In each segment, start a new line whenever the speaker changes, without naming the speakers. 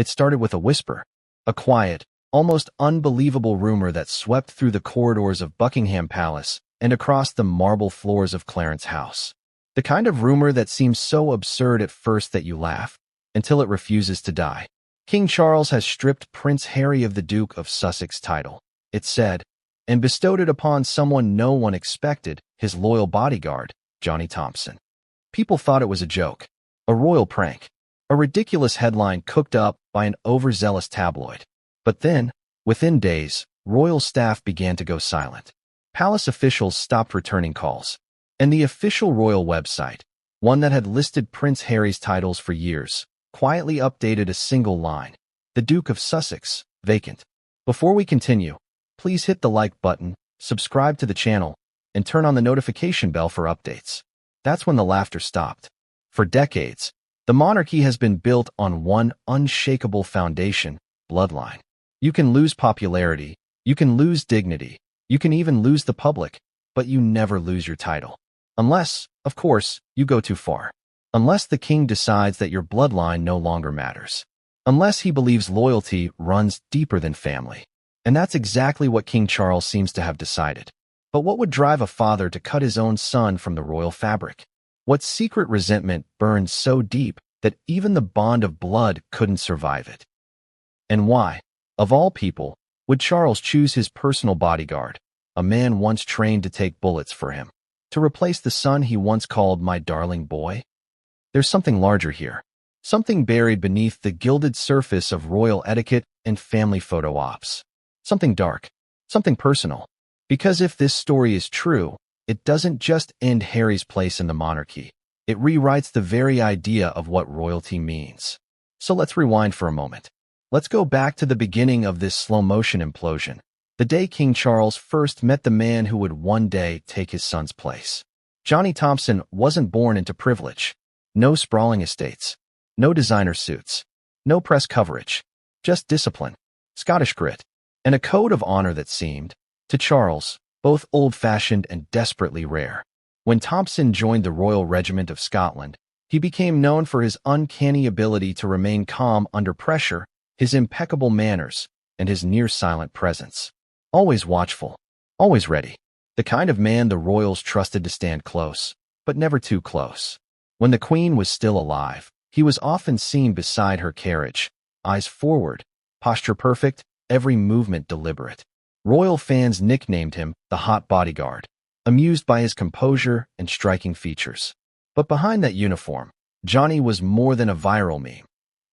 It started with a whisper, a quiet, almost unbelievable rumor that swept through the corridors of Buckingham Palace and across the marble floors of Clarence House. The kind of rumor that seems so absurd at first that you laugh, until it refuses to die. King Charles has stripped Prince Harry of the Duke of Sussex title, it said, and bestowed it upon someone no one expected, his loyal bodyguard, Johnny Thompson. People thought it was a joke, a royal prank, a ridiculous headline cooked up by an overzealous tabloid. But then, within days, royal staff began to go silent. Palace officials stopped returning calls, and the official royal website, one that had listed Prince Harry's titles for years, quietly updated a single line: the Duke of Sussex, vacant. Before we continue, please hit the like button, subscribe to the channel, and turn on the notification bell for updates. That's when the laughter stopped. For decades, the monarchy has been built on one unshakable foundation: bloodline. You can lose popularity, you can lose dignity, you can even lose the public, but you never lose your title. Unless, of course, you go too far. Unless the king decides that your bloodline no longer matters. Unless he believes loyalty runs deeper than family. And that's exactly what King Charles seems to have decided. But what would drive a father to cut his own son from the royal fabric? What secret resentment burned so deep that even the bond of blood couldn't survive it? And why, of all people, would Charles choose his personal bodyguard, a man once trained to take bullets for him, to replace the son he once called "my darling boy"? There's something larger here, something buried beneath the gilded surface of royal etiquette and family photo ops. Something dark, something personal. Because if this story is true, it doesn't just end Harry's place in the monarchy. It rewrites the very idea of what royalty means. So let's rewind for a moment. Let's go back to the beginning of this slow-motion implosion, the day King Charles first met the man who would one day take his son's place. Johnny Thompson wasn't born into privilege. No sprawling estates, no designer suits, no press coverage, just discipline, Scottish grit, and a code of honor that seemed, to Charles, both old-fashioned and desperately rare. When Thompson joined the Royal Regiment of Scotland, he became known for his uncanny ability to remain calm under pressure, his impeccable manners, and his near-silent presence. Always watchful, always ready. The kind of man the royals trusted to stand close, but never too close. When the Queen was still alive, he was often seen beside her carriage, eyes forward, posture perfect, every movement deliberate. Royal fans nicknamed him the Hot Bodyguard, amused by his composure and striking features. But behind that uniform, Johnny was more than a viral meme.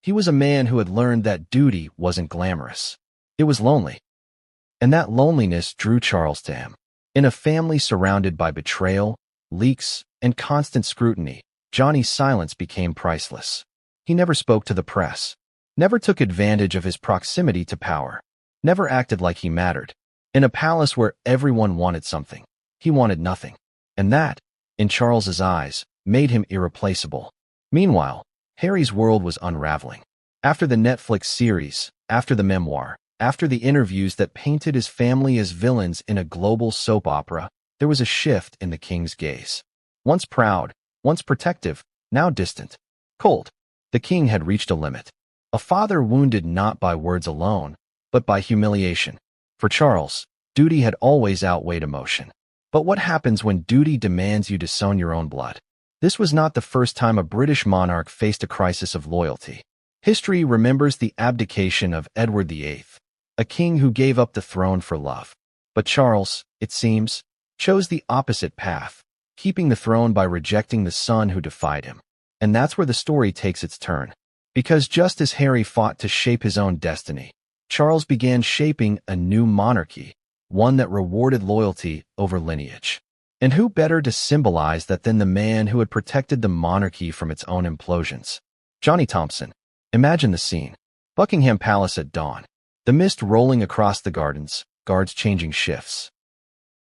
He was a man who had learned that duty wasn't glamorous. It was lonely. And that loneliness drew Charles to him. In a family surrounded by betrayal, leaks, and constant scrutiny, Johnny's silence became priceless. He never spoke to the press, never took advantage of his proximity to power, never acted like he mattered. In a palace where everyone wanted something, he wanted nothing. And that, in Charles's eyes, made him irreplaceable. Meanwhile, Harry's world was unraveling. After the Netflix series, after the memoir, after the interviews that painted his family as villains in a global soap opera, there was a shift in the king's gaze. Once proud, once protective, now distant, cold, the king had reached a limit. A father wounded not by words alone, but by humiliation. For Charles, duty had always outweighed emotion. But what happens when duty demands you to sown your own blood? This was not the first time a British monarch faced a crisis of loyalty. History remembers the abdication of Edward VIII, a king who gave up the throne for love. But Charles, it seems, chose the opposite path, keeping the throne by rejecting the son who defied him. And that's where the story takes its turn. Because just as Harry fought to shape his own destiny, Charles began shaping a new monarchy, one that rewarded loyalty over lineage. And who better to symbolize that than the man who had protected the monarchy from its own implosions? Johnny Thompson. Imagine the scene. Buckingham Palace at dawn. The mist rolling across the gardens, guards changing shifts.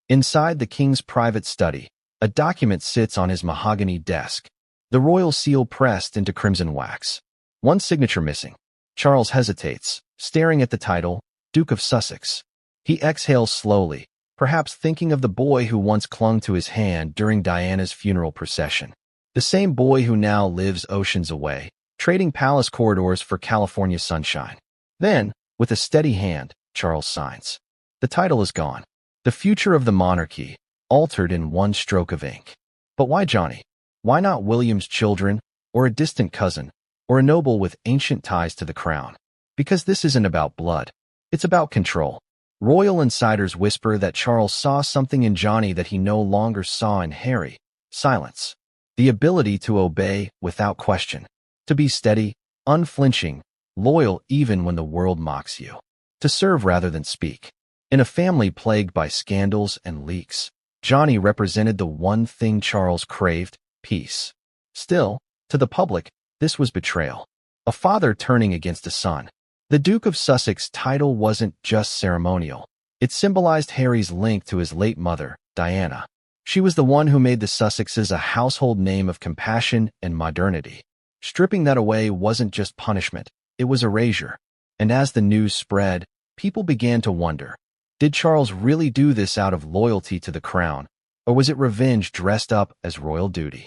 Inside the king's private study, a document sits on his mahogany desk, the royal seal pressed into crimson wax. One signature missing. Charles hesitates, staring at the title, Duke of Sussex. He exhales slowly, perhaps thinking of the boy who once clung to his hand during Diana's funeral procession. The same boy who now lives oceans away, trading palace corridors for California sunshine. Then, with a steady hand, Charles signs. The title is gone. The future of the monarchy, altered in one stroke of ink. But why Johnny? Why not William's children, or a distant cousin, or a noble with ancient ties to the crown? Because this isn't about blood. It's about control. Royal insiders whisper that Charles saw something in Johnny that he no longer saw in Harry. Silence. The ability to obey without question. To be steady, unflinching, loyal even when the world mocks you. To serve rather than speak. In a family plagued by scandals and leaks, Johnny represented the one thing Charles craved, peace. Still, to the public, this was betrayal. A father turning against a son. The Duke of Sussex title wasn't just ceremonial. It symbolized Harry's link to his late mother, Diana. She was the one who made the Sussexes a household name of compassion and modernity. Stripping that away wasn't just punishment, it was erasure. And as the news spread, people began to wonder, did Charles really do this out of loyalty to the crown, or was it revenge dressed up as royal duty?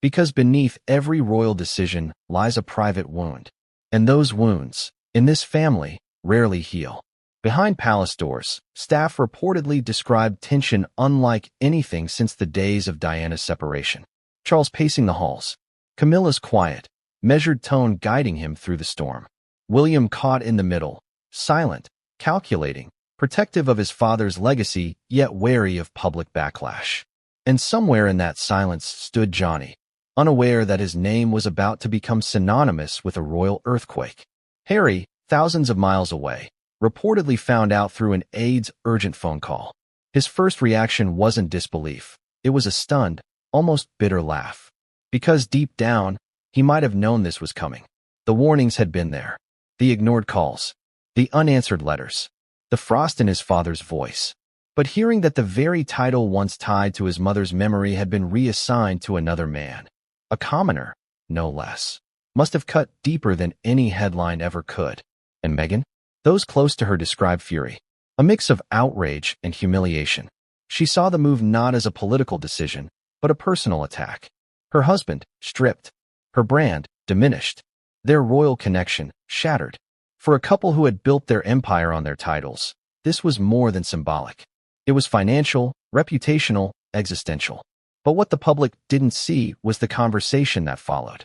Because beneath every royal decision lies a private wound. And those wounds, in this family, rarely heal. Behind palace doors, staff reportedly described tension unlike anything since the days of Diana's separation. Charles pacing the halls. Camilla's quiet, measured tone guiding him through the storm. William caught in the middle, silent, calculating, protective of his father's legacy, yet wary of public backlash. And somewhere in that silence stood Johnny, unaware that his name was about to become synonymous with a royal earthquake. Harry, thousands of miles away, reportedly found out through an aide's urgent phone call. His first reaction wasn't disbelief. It was a stunned, almost bitter laugh. Because deep down, he might have known this was coming. The warnings had been there. The ignored calls. The unanswered letters. The frost in his father's voice. But hearing that the very title once tied to his mother's memory had been reassigned to another man, a commoner, no less, must have cut deeper than any headline ever could. And Meghan? Those close to her described fury. A mix of outrage and humiliation. She saw the move not as a political decision, but a personal attack. Her husband, stripped. Her brand, diminished. Their royal connection, shattered. For a couple who had built their empire on their titles, this was more than symbolic. It was financial, reputational, existential. But what the public didn't see was the conversation that followed.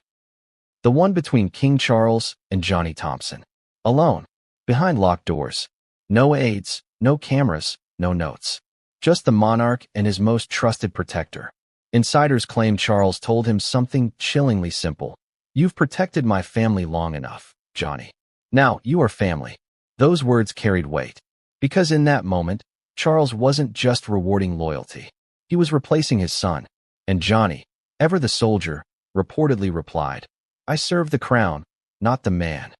The one between King Charles and Johnny Thompson. Alone. Behind locked doors. No aides, no cameras, no notes. Just the monarch and his most trusted protector. Insiders claim Charles told him something chillingly simple. You've protected my family long enough, Johnny. Now you are family. Those words carried weight. Because in that moment, Charles wasn't just rewarding loyalty. He was replacing his son. And Johnny, ever the soldier, reportedly replied, I serve the crown, not the man.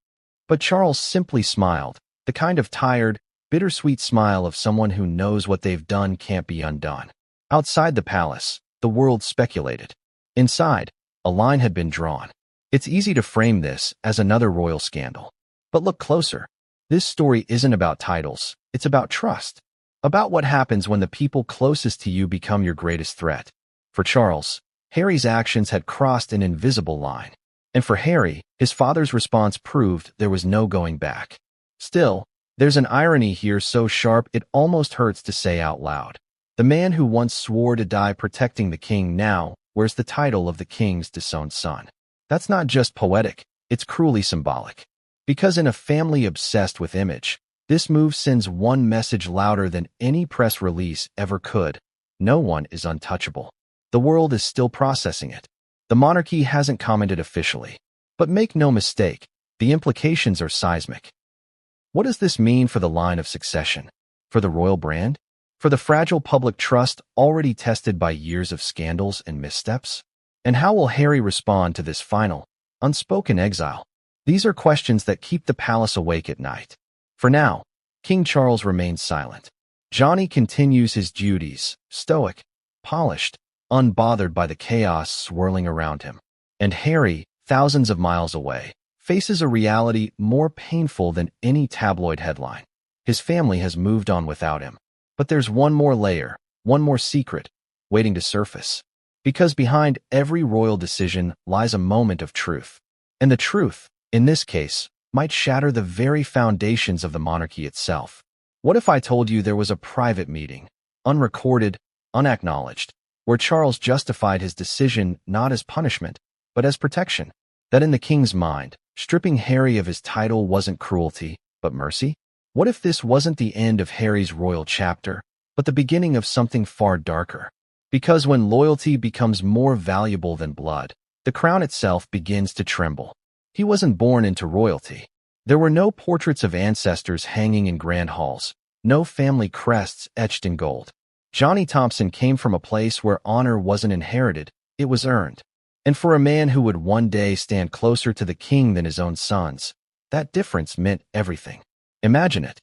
But Charles simply smiled, the kind of tired, bittersweet smile of someone who knows what they've done can't be undone. Outside the palace, the world speculated. Inside, a line had been drawn. It's easy to frame this as another royal scandal. But look closer. This story isn't about titles, it's about trust. About what happens when the people closest to you become your greatest threat. For Charles, Harry's actions had crossed an invisible line. And for Harry, his father's response proved there was no going back. Still, there's an irony here so sharp it almost hurts to say out loud. The man who once swore to die protecting the king now wears the title of the king's disowned son. That's not just poetic, it's cruelly symbolic. Because in a family obsessed with image, this move sends one message louder than any press release ever could. No one is untouchable. The world is still processing it. The monarchy hasn't commented officially. But make no mistake, the implications are seismic. What does this mean for the line of succession? For the royal brand? For the fragile public trust already tested by years of scandals and missteps? And how will Harry respond to this final, unspoken exile? These are questions that keep the palace awake at night. For now, King Charles remains silent. Johnny continues his duties, stoic, polished, unbothered by the chaos swirling around him. And Harry, thousands of miles away, faces a reality more painful than any tabloid headline. His family has moved on without him. But there's one more layer, one more secret, waiting to surface. Because behind every royal decision lies a moment of truth. And the truth, in this case, might shatter the very foundations of the monarchy itself. What if I told you there was a private meeting, unrecorded, unacknowledged, where Charles justified his decision not as punishment, but as protection? That in the king's mind, stripping Harry of his title wasn't cruelty, but mercy? What if this wasn't the end of Harry's royal chapter, but the beginning of something far darker? Because when loyalty becomes more valuable than blood, the crown itself begins to tremble. He wasn't born into royalty. There were no portraits of ancestors hanging in grand halls, no family crests etched in gold. Johnny Thompson came from a place where honor wasn't inherited, it was earned. And for a man who would one day stand closer to the king than his own sons, that difference meant everything. Imagine it.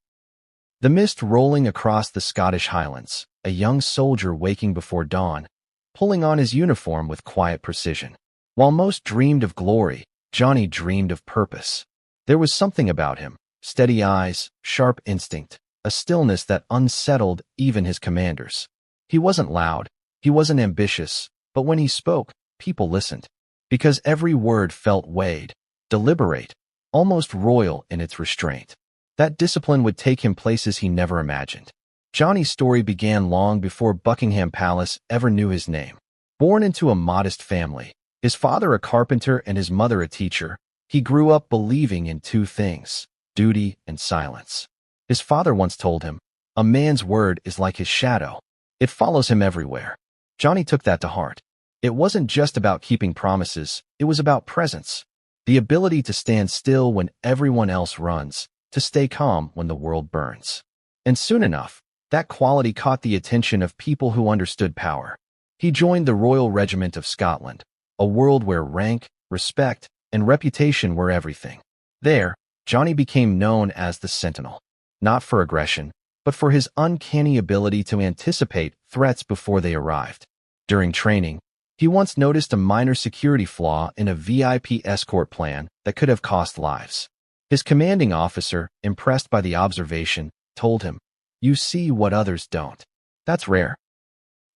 The mist rolling across the Scottish Highlands, a young soldier waking before dawn, pulling on his uniform with quiet precision. While most dreamed of glory, Johnny dreamed of purpose. There was something about him, steady eyes, sharp instinct, a stillness that unsettled even his commanders. He wasn't loud, he wasn't ambitious, but when he spoke, people listened. Because every word felt weighed, deliberate, almost royal in its restraint. That discipline would take him places he never imagined. Johnny's story began long before Buckingham Palace ever knew his name. Born into a modest family, his father a carpenter and his mother a teacher, he grew up believing in two things: duty and silence. His father once told him, "A man's word is like his shadow. It follows him everywhere." Johnny took that to heart. It wasn't just about keeping promises, it was about presence. The ability to stand still when everyone else runs, to stay calm when the world burns. And soon enough, that quality caught the attention of people who understood power. He joined the Royal Regiment of Scotland, a world where rank, respect, and reputation were everything. There, Johnny became known as the Sentinel, not for aggression, but for his uncanny ability to anticipate threats before they arrived. During training, he once noticed a minor security flaw in a VIP escort plan that could have cost lives. His commanding officer, impressed by the observation, told him, "You see what others don't. That's rare.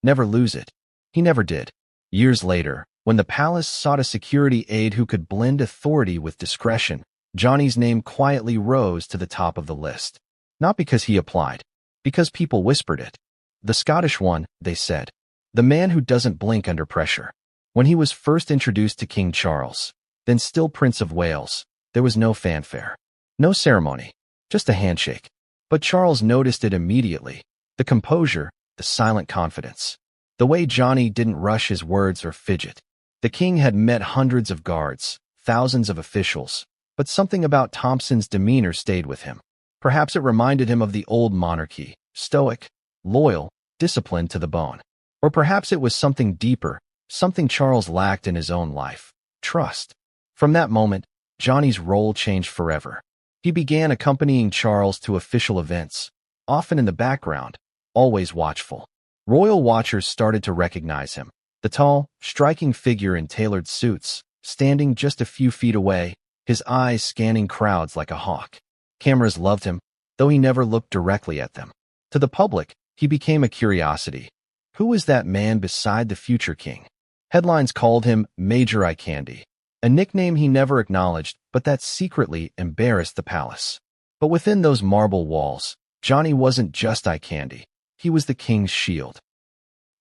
Never lose it." He never did. Years later, when the palace sought a security aide who could blend authority with discretion, Johnny's name quietly rose to the top of the list. Not because he applied, because people whispered it. The Scottish one, they said. The man who doesn't blink under pressure. When he was first introduced to King Charles, then still Prince of Wales, there was no fanfare. No ceremony, just a handshake. But Charles noticed it immediately. The composure, the silent confidence. The way Johnny didn't rush his words or fidget. The king had met hundreds of guards, thousands of officials, but something about Thompson's demeanor stayed with him. Perhaps it reminded him of the old monarchy, stoic, loyal, disciplined to the bone. Or perhaps it was something deeper, something Charles lacked in his own life: trust. From that moment, Johnny's role changed forever. He began accompanying Charles to official events, often in the background, always watchful. Royal watchers started to recognize him. The tall, striking figure in tailored suits, standing just a few feet away, his eyes scanning crowds like a hawk. Cameras loved him, though he never looked directly at them. To the public, he became a curiosity. Who was that man beside the future king? Headlines called him Major Eye Candy, a nickname he never acknowledged, but that secretly embarrassed the palace. But within those marble walls, Johnny wasn't just eye candy. He was the king's shield.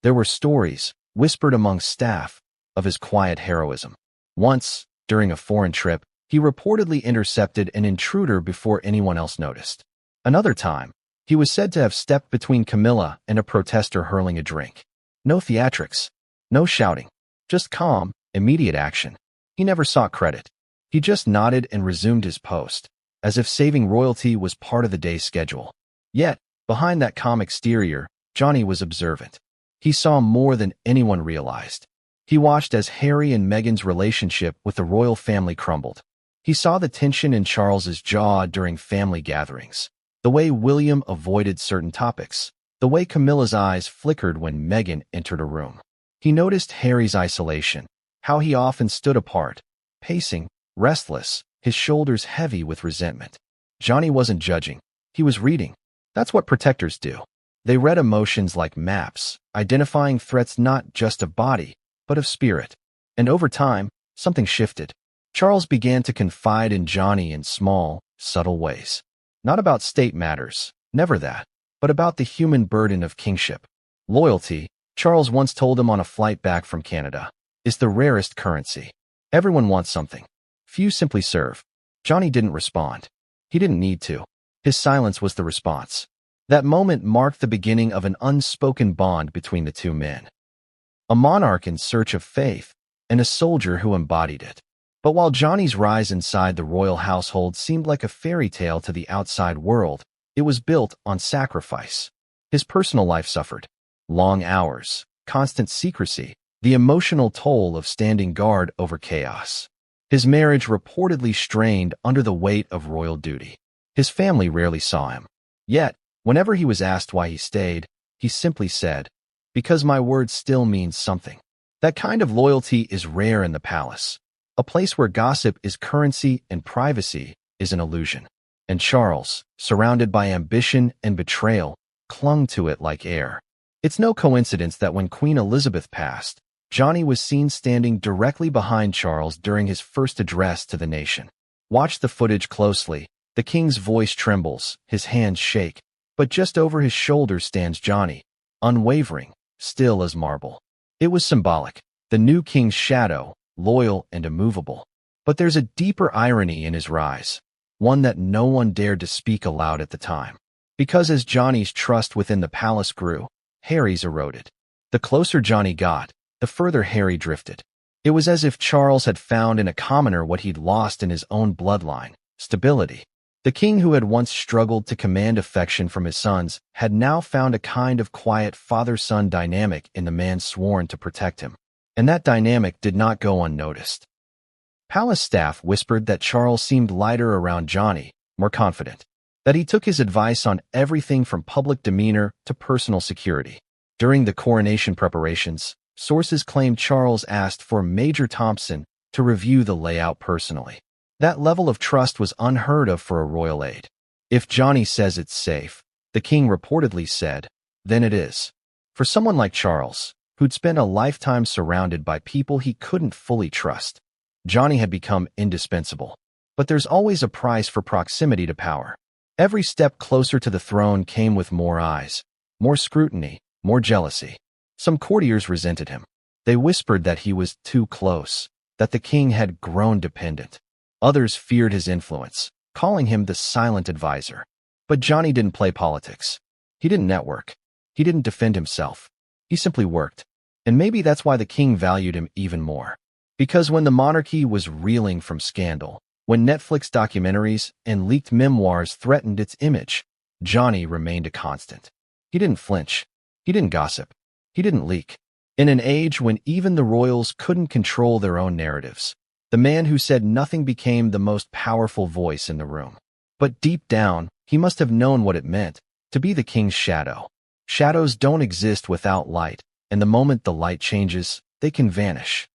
There were stories, whispered among staff, of his quiet heroism. Once, during a foreign trip, he reportedly intercepted an intruder before anyone else noticed. Another time, he was said to have stepped between Camilla and a protester hurling a drink. No theatrics, no shouting, just calm, immediate action. He never sought credit. He just nodded and resumed his post, as if saving royalty was part of the day's schedule. Yet, behind that calm exterior, Johnny was observant. He saw more than anyone realized. He watched as Harry and Meghan's relationship with the royal family crumbled. He saw the tension in Charles's jaw during family gatherings, the way William avoided certain topics, the way Camilla's eyes flickered when Meghan entered a room. He noticed Harry's isolation, how he often stood apart, pacing, restless, his shoulders heavy with resentment. Johnny wasn't judging. He was reading. That's what protectors do. They read emotions like maps, identifying threats not just of body, but of spirit. And over time, something shifted. Charles began to confide in Johnny in small, subtle ways. Not about state matters, never that, but about the human burden of kingship. Loyalty, Charles once told him on a flight back from Canada, is the rarest currency. Everyone wants something. Few simply serve. Johnny didn't respond. He didn't need to. His silence was the response. That moment marked the beginning of an unspoken bond between the two men. A monarch in search of faith, and a soldier who embodied it. But while Johnny's rise inside the royal household seemed like a fairy tale to the outside world, it was built on sacrifice. His personal life suffered. Long hours, constant secrecy, the emotional toll of standing guard over chaos. His marriage reportedly strained under the weight of royal duty. His family rarely saw him. Yet, whenever he was asked why he stayed, he simply said, "Because my word still means something." That kind of loyalty is rare in the palace, a place where gossip is currency and privacy is an illusion. And Charles, surrounded by ambition and betrayal, clung to it like air. It's no coincidence that when Queen Elizabeth passed, Johnny was seen standing directly behind Charles during his first address to the nation. Watch the footage closely. The king's voice trembles, his hands shake, but just over his shoulder stands Johnny, unwavering, still as marble. It was symbolic, the new king's shadow, loyal and immovable. But there's a deeper irony in his rise, one that no one dared to speak aloud at the time. Because as Johnny's trust within the palace grew, Harry's eroded. The closer Johnny got, the further Harry drifted. It was as if Charles had found in a commoner what he'd lost in his own bloodline, stability. The king who had once struggled to command affection from his sons had now found a kind of quiet father-son dynamic in the man sworn to protect him. And that dynamic did not go unnoticed. Palace staff whispered that Charles seemed lighter around Johnny, more confident, that he took his advice on everything from public demeanor to personal security. During the coronation preparations, sources claimed Charles asked for Major Thompson to review the layout personally. That level of trust was unheard of for a royal aide. If Johnny says it's safe, the king reportedly said, then it is. For someone like Charles, who'd spent a lifetime surrounded by people he couldn't fully trust, Johnny had become indispensable. But there's always a price for proximity to power. Every step closer to the throne came with more eyes, more scrutiny, more jealousy. Some courtiers resented him. They whispered that he was too close, that the king had grown dependent. Others feared his influence, calling him the silent advisor. But Johnny didn't play politics. He didn't network. He didn't defend himself. He simply worked. And maybe that's why the king valued him even more. Because when the monarchy was reeling from scandal, when Netflix documentaries and leaked memoirs threatened its image, Johnny remained a constant. He didn't flinch. He didn't gossip. He didn't leak. In an age when even the royals couldn't control their own narratives, the man who said nothing became the most powerful voice in the room. But deep down, he must have known what it meant to be the king's shadow. Shadows don't exist without light, and the moment the light changes, they can vanish.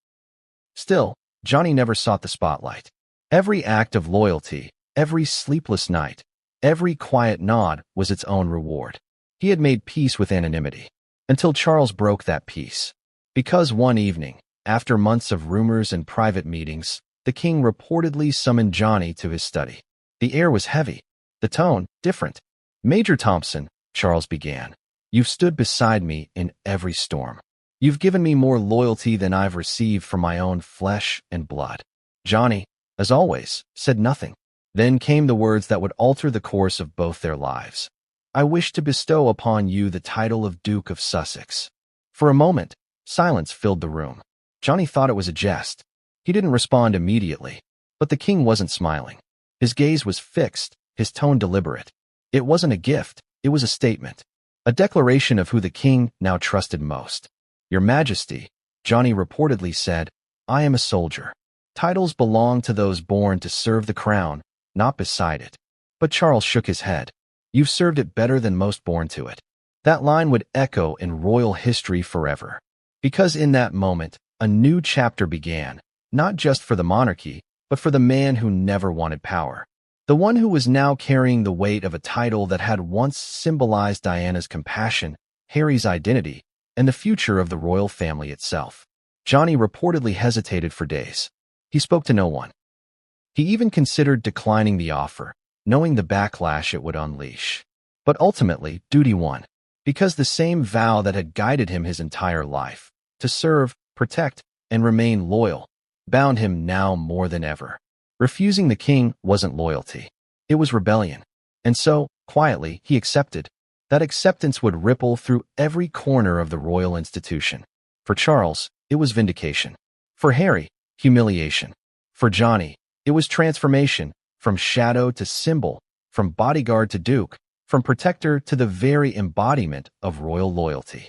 Still, Johnny never sought the spotlight. Every act of loyalty, every sleepless night, every quiet nod was its own reward. He had made peace with anonymity, until Charles broke that peace. Because one evening, after months of rumors and private meetings, the king reportedly summoned Johnny to his study. The air was heavy, the tone different. "Major Thompson," Charles began, "you've stood beside me in every storm. You've given me more loyalty than I've received from my own flesh and blood." Johnny, as always, said nothing. Then came the words that would alter the course of both their lives. "I wish to bestow upon you the title of Duke of Sussex." For a moment, silence filled the room. Johnny thought it was a jest. He didn't respond immediately, but the king wasn't smiling. His gaze was fixed, his tone deliberate. It wasn't a gift, it was a statement. A declaration of who the king now trusted most. "Your Majesty," Johnny reportedly said, "I am a soldier. Titles belong to those born to serve the crown, not beside it." But Charles shook his head. "You've served it better than most born to it." That line would echo in royal history forever. Because in that moment, a new chapter began, not just for the monarchy, but for the man who never wanted power. The one who was now carrying the weight of a title that had once symbolized Diana's compassion, Harry's identity, and the future of the royal family itself. Johnny reportedly hesitated for days. He spoke to no one. He even considered declining the offer, knowing the backlash it would unleash. But ultimately, duty won, because the same vow that had guided him his entire life, to serve, protect, and remain loyal, bound him now more than ever. Refusing the king wasn't loyalty. It was rebellion. And so, quietly, he accepted. That acceptance would ripple through every corner of the royal institution. For Charles, it was vindication. For Harry, humiliation. For Johnny, it was transformation, from shadow to symbol, from bodyguard to duke, from protector to the very embodiment of royal loyalty.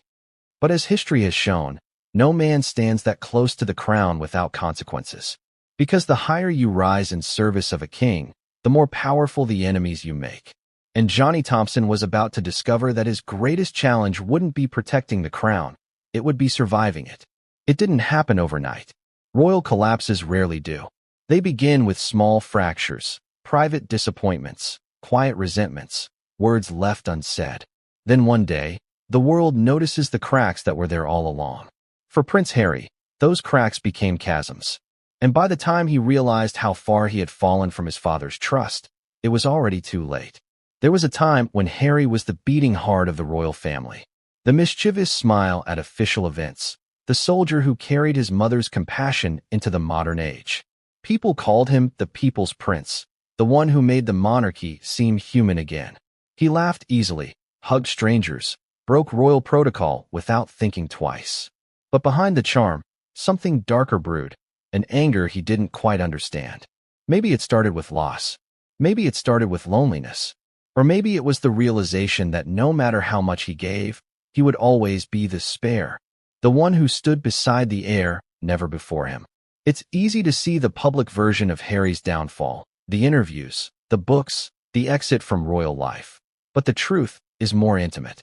But as history has shown, no man stands that close to the crown without consequences. Because the higher you rise in service of a king, the more powerful the enemies you make. And Johnny Thompson was about to discover that his greatest challenge wouldn't be protecting the crown, it would be surviving it. It didn't happen overnight. Royal collapses rarely do. They begin with small fractures, private disappointments, quiet resentments, words left unsaid. Then one day, the world notices the cracks that were there all along. For Prince Harry, those cracks became chasms. And by the time he realized how far he had fallen from his father's trust, it was already too late. There was a time when Harry was the beating heart of the royal family, the mischievous smile at official events, the soldier who carried his mother's compassion into the modern age. People called him the people's prince, the one who made the monarchy seem human again. He laughed easily, hugged strangers, broke royal protocol without thinking twice. But behind the charm, something darker brewed, an anger he didn't quite understand. Maybe it started with loss. Maybe it started with loneliness. Or maybe it was the realization that no matter how much he gave, he would always be the spare, the one who stood beside the heir, never before him. It's easy to see the public version of Harry's downfall, the interviews, the books, the exit from royal life. But the truth is more intimate.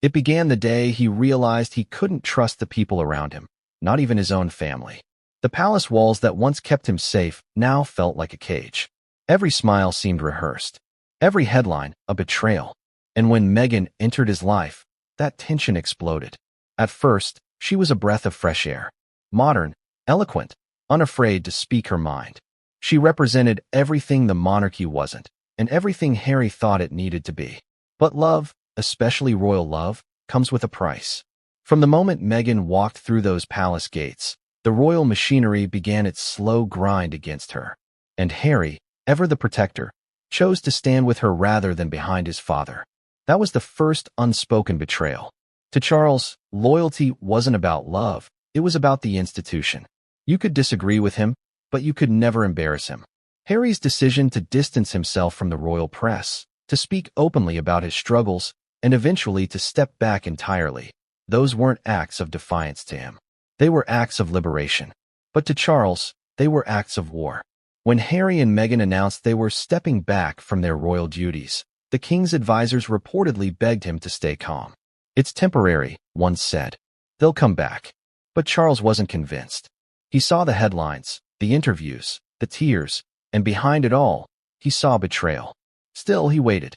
It began the day he realized he couldn't trust the people around him, not even his own family. The palace walls that once kept him safe now felt like a cage. Every smile seemed rehearsed. Every headline, a betrayal. And when Meghan entered his life, that tension exploded. At first, she was a breath of fresh air. Modern, eloquent, unafraid to speak her mind. She represented everything the monarchy wasn't, and everything Harry thought it needed to be. But love, especially royal love, comes with a price. From the moment Meghan walked through those palace gates, the royal machinery began its slow grind against her. And Harry, ever the protector, chose to stand with her rather than behind his father. That was the first unspoken betrayal. To Charles, loyalty wasn't about love, it was about the institution. You could disagree with him, but you could never embarrass him. Harry's decision to distance himself from the royal press, to speak openly about his struggles, and eventually to step back entirely, those weren't acts of defiance to him. They were acts of liberation. But to Charles, they were acts of war. When Harry and Meghan announced they were stepping back from their royal duties, the king's advisors reportedly begged him to stay calm. "It's temporary," one said. "They'll come back." But Charles wasn't convinced. He saw the headlines, the interviews, the tears, and behind it all, he saw betrayal. Still, he waited.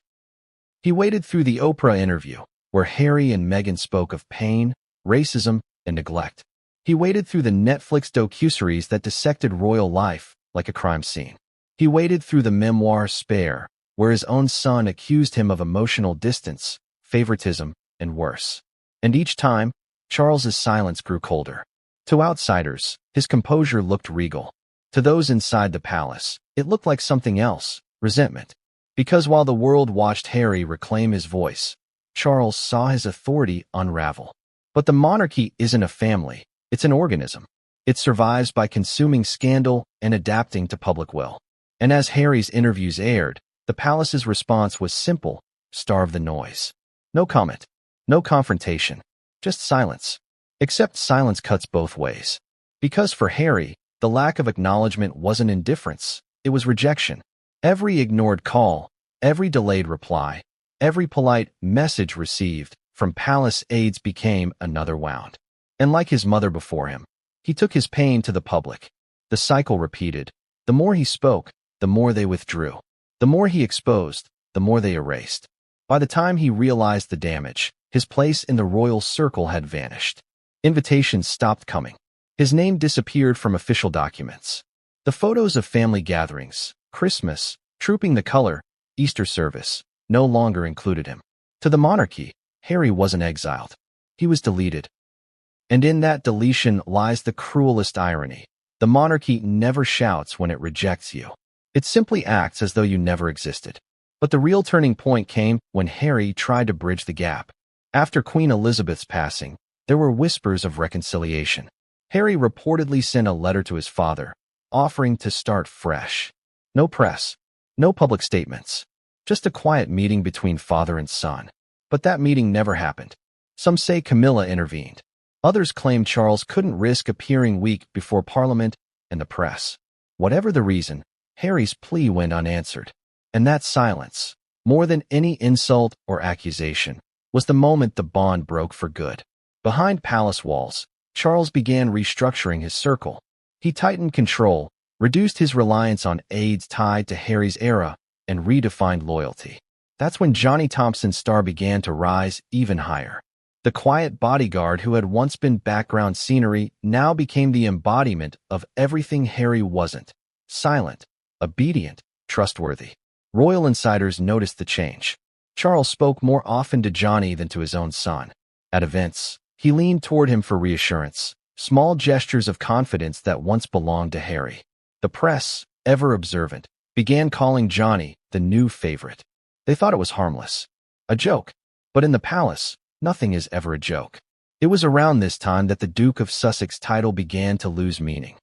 He waited through the Oprah interview, where Harry and Meghan spoke of pain, racism, and neglect. He waited through the Netflix docuseries that dissected royal life like a crime scene. He waited through the memoir Spare, where his own son accused him of emotional distance, favoritism, and worse. And each time, Charles's silence grew colder. To outsiders, his composure looked regal. To those inside the palace, it looked like something else, resentment. Because while the world watched Harry reclaim his voice, Charles saw his authority unravel. But the monarchy isn't a family, it's an organism. It survives by consuming scandal and adapting to public will. And as Harry's interviews aired, the palace's response was simple: starve the noise. No comment, no confrontation, just silence. Except silence cuts both ways. Because for Harry, the lack of acknowledgement wasn't indifference, it was rejection. Every ignored call, every delayed reply, every polite message received from palace aides became another wound. And like his mother before him, he took his pain to the public. The cycle repeated. The more he spoke, the more they withdrew. The more he exposed, the more they erased. By the time he realized the damage, his place in the royal circle had vanished. Invitations stopped coming. His name disappeared from official documents. The photos of family gatherings, Christmas, Trooping the Color, Easter service, no longer included him. To the monarchy, Harry wasn't exiled. He was deleted. And in that deletion lies the cruelest irony. The monarchy never shouts when it rejects you. It simply acts as though you never existed. But the real turning point came when Harry tried to bridge the gap. After Queen Elizabeth's passing, there were whispers of reconciliation. Harry reportedly sent a letter to his father, offering to start fresh. No press, no public statements, just a quiet meeting between father and son. But that meeting never happened. Some say Camilla intervened. Others claim Charles couldn't risk appearing weak before Parliament and the press. Whatever the reason, Harry's plea went unanswered. And that silence, more than any insult or accusation, was the moment the bond broke for good. Behind palace walls, Charles began restructuring his circle. He tightened control, reduced his reliance on aides tied to Harry's era, and redefined loyalty. That's when Johnny Thompson's star began to rise even higher. The quiet bodyguard who had once been background scenery now became the embodiment of everything Harry wasn't: silent, obedient, trustworthy. Royal insiders noticed the change. Charles spoke more often to Johnny than to his own son. At events, he leaned toward him for reassurance, small gestures of confidence that once belonged to Harry. The press, ever observant, began calling Johnny the new favorite. They thought it was harmless, a joke. But in the palace, nothing is ever a joke. It was around this time that the Duke of Sussex title began to lose meaning.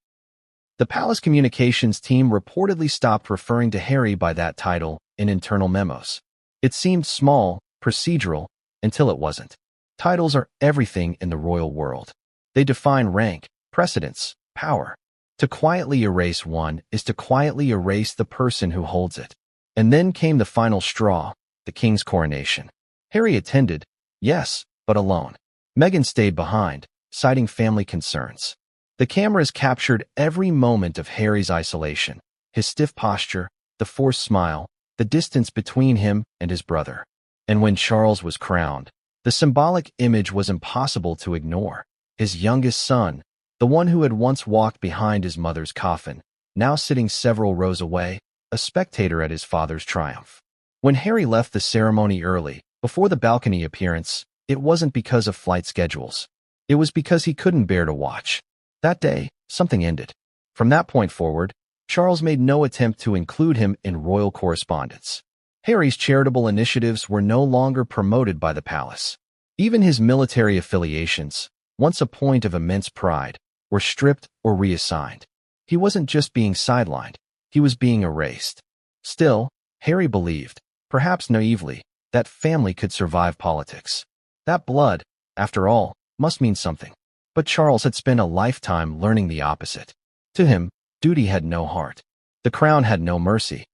The palace communications team reportedly stopped referring to Harry by that title in internal memos. It seemed small, procedural, until it wasn't. Titles are everything in the royal world. They define rank, precedence, power. To quietly erase one is to quietly erase the person who holds it. And then came the final straw, the king's coronation. Harry attended, yes, but alone. Meghan stayed behind, citing family concerns. The cameras captured every moment of Harry's isolation, his stiff posture, the forced smile, the distance between him and his brother. And when Charles was crowned, the symbolic image was impossible to ignore. His youngest son, the one who had once walked behind his mother's coffin, now sitting several rows away, a spectator at his father's triumph. When Harry left the ceremony early, before the balcony appearance, it wasn't because of flight schedules. It was because he couldn't bear to watch. That day, something ended. From that point forward, Charles made no attempt to include him in royal correspondence. Harry's charitable initiatives were no longer promoted by the palace. Even his military affiliations, once a point of immense pride, were stripped or reassigned. He wasn't just being sidelined, he was being erased. Still, Harry believed, perhaps naively, that family could survive politics. That blood, after all, must mean something. But Charles had spent a lifetime learning the opposite. To him, duty had no heart. The crown had no mercy.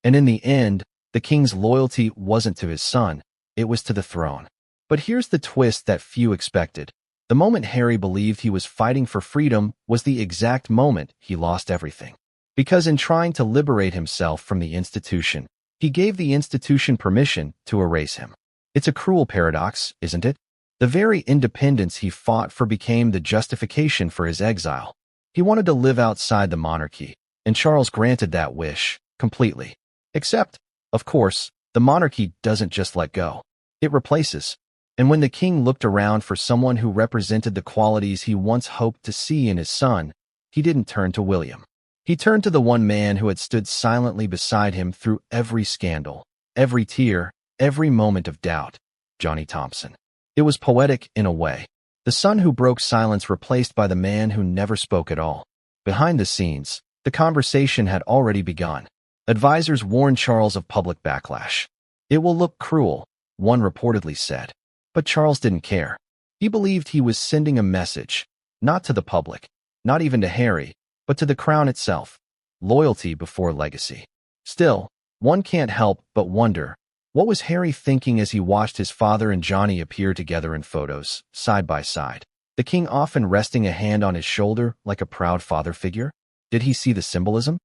And in the end, the king's loyalty wasn't to his son, it was to the throne. But here's the twist that few expected. The moment Harry believed he was fighting for freedom was the exact moment he lost everything. Because in trying to liberate himself from the institution, he gave the institution permission to erase him. It's a cruel paradox, isn't it? The very independence he fought for became the justification for his exile. He wanted to live outside the monarchy, and Charles granted that wish, completely. Except, of course, the monarchy doesn't just let go. It replaces. And when the king looked around for someone who represented the qualities he once hoped to see in his son, he didn't turn to William. He turned to the one man who had stood silently beside him through every scandal, every tear, every moment of doubt: Johnny Thompson. It was poetic in a way. The son who broke silence replaced by the man who never spoke at all. Behind the scenes, the conversation had already begun. Advisors warned Charles of public backlash. It will look cruel, one reportedly said. But Charles didn't care. He believed he was sending a message, not to the public, not even to Harry, but to the crown itself: loyalty before legacy. Still, one can't help but wonder, what was Harry thinking as he watched his father and Johnny appear together in photos, side by side? The king often resting a hand on his shoulder like a proud father figure? Did he see the symbolism?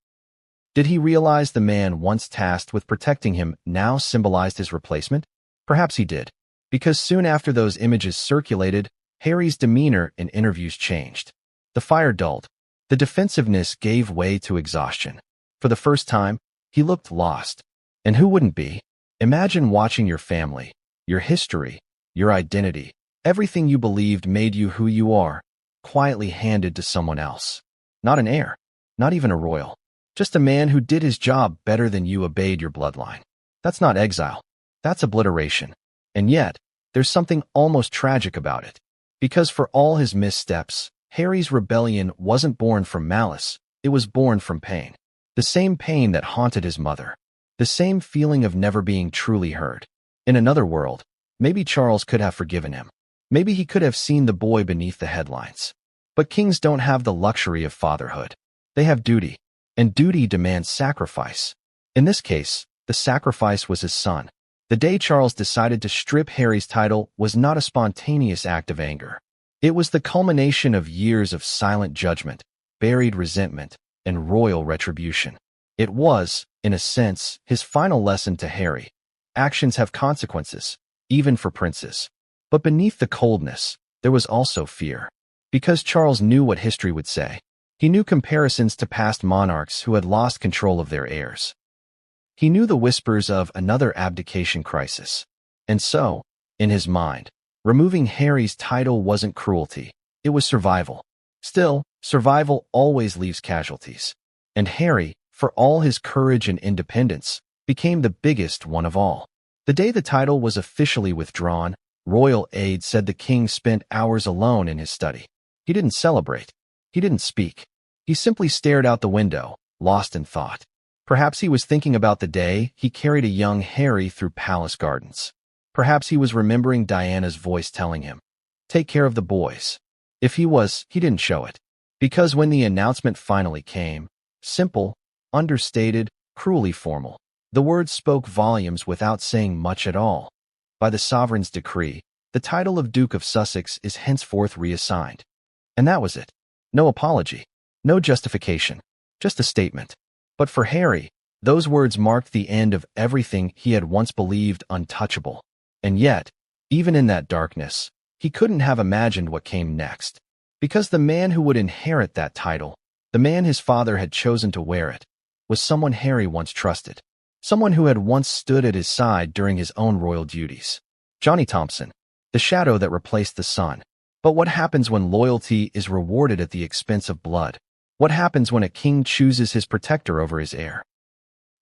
Did he realize the man once tasked with protecting him now symbolized his replacement? Perhaps he did, because soon after those images circulated, Harry's demeanor in interviews changed. The fire dulled. The defensiveness gave way to exhaustion. For the first time, he looked lost. And who wouldn't be? Imagine watching your family, your history, your identity, everything you believed made you who you are, quietly handed to someone else. Not an heir, not even a royal. Just a man who did his job better than you obeyed your bloodline. That's not exile. That's obliteration. And yet, there's something almost tragic about it. Because for all his missteps, Harry's rebellion wasn't born from malice, it was born from pain. The same pain that haunted his mother. The same feeling of never being truly heard. In another world, maybe Charles could have forgiven him. Maybe he could have seen the boy beneath the headlines. But kings don't have the luxury of fatherhood. They have duty. And duty demands sacrifice. In this case, the sacrifice was his son. The day Charles decided to strip Harry's title was not a spontaneous act of anger. It was the culmination of years of silent judgment, buried resentment, and royal retribution. It was, in a sense, his final lesson to Harry. Actions have consequences, even for princes. But beneath the coldness, there was also fear. Because Charles knew what history would say. He knew comparisons to past monarchs who had lost control of their heirs. He knew the whispers of another abdication crisis. And so, in his mind, removing Harry's title wasn't cruelty. It was survival. Still, survival always leaves casualties. And Harry, for all his courage and independence, became the biggest one of all. The day the title was officially withdrawn, royal aide said the king spent hours alone in his study. He didn't celebrate. He didn't speak. He simply stared out the window, lost in thought. Perhaps he was thinking about the day he carried a young Harry through palace gardens. Perhaps he was remembering Diana's voice telling him, "Take care of the boys." If he was, he didn't show it. Because when the announcement finally came, simple, understated, cruelly formal, the words spoke volumes without saying much at all. By the sovereign's decree, the title of Duke of Sussex is henceforth reassigned. And that was it. No apology. No justification. Just a statement. But for Harry, those words marked the end of everything he had once believed untouchable. And yet, even in that darkness, he couldn't have imagined what came next. Because the man who would inherit that title, the man his father had chosen to wear it, was someone Harry once trusted. Someone who had once stood at his side during his own royal duties. Johnny Thompson, the shadow that replaced the sun. But what happens when loyalty is rewarded at the expense of blood? What happens when a king chooses his protector over his heir?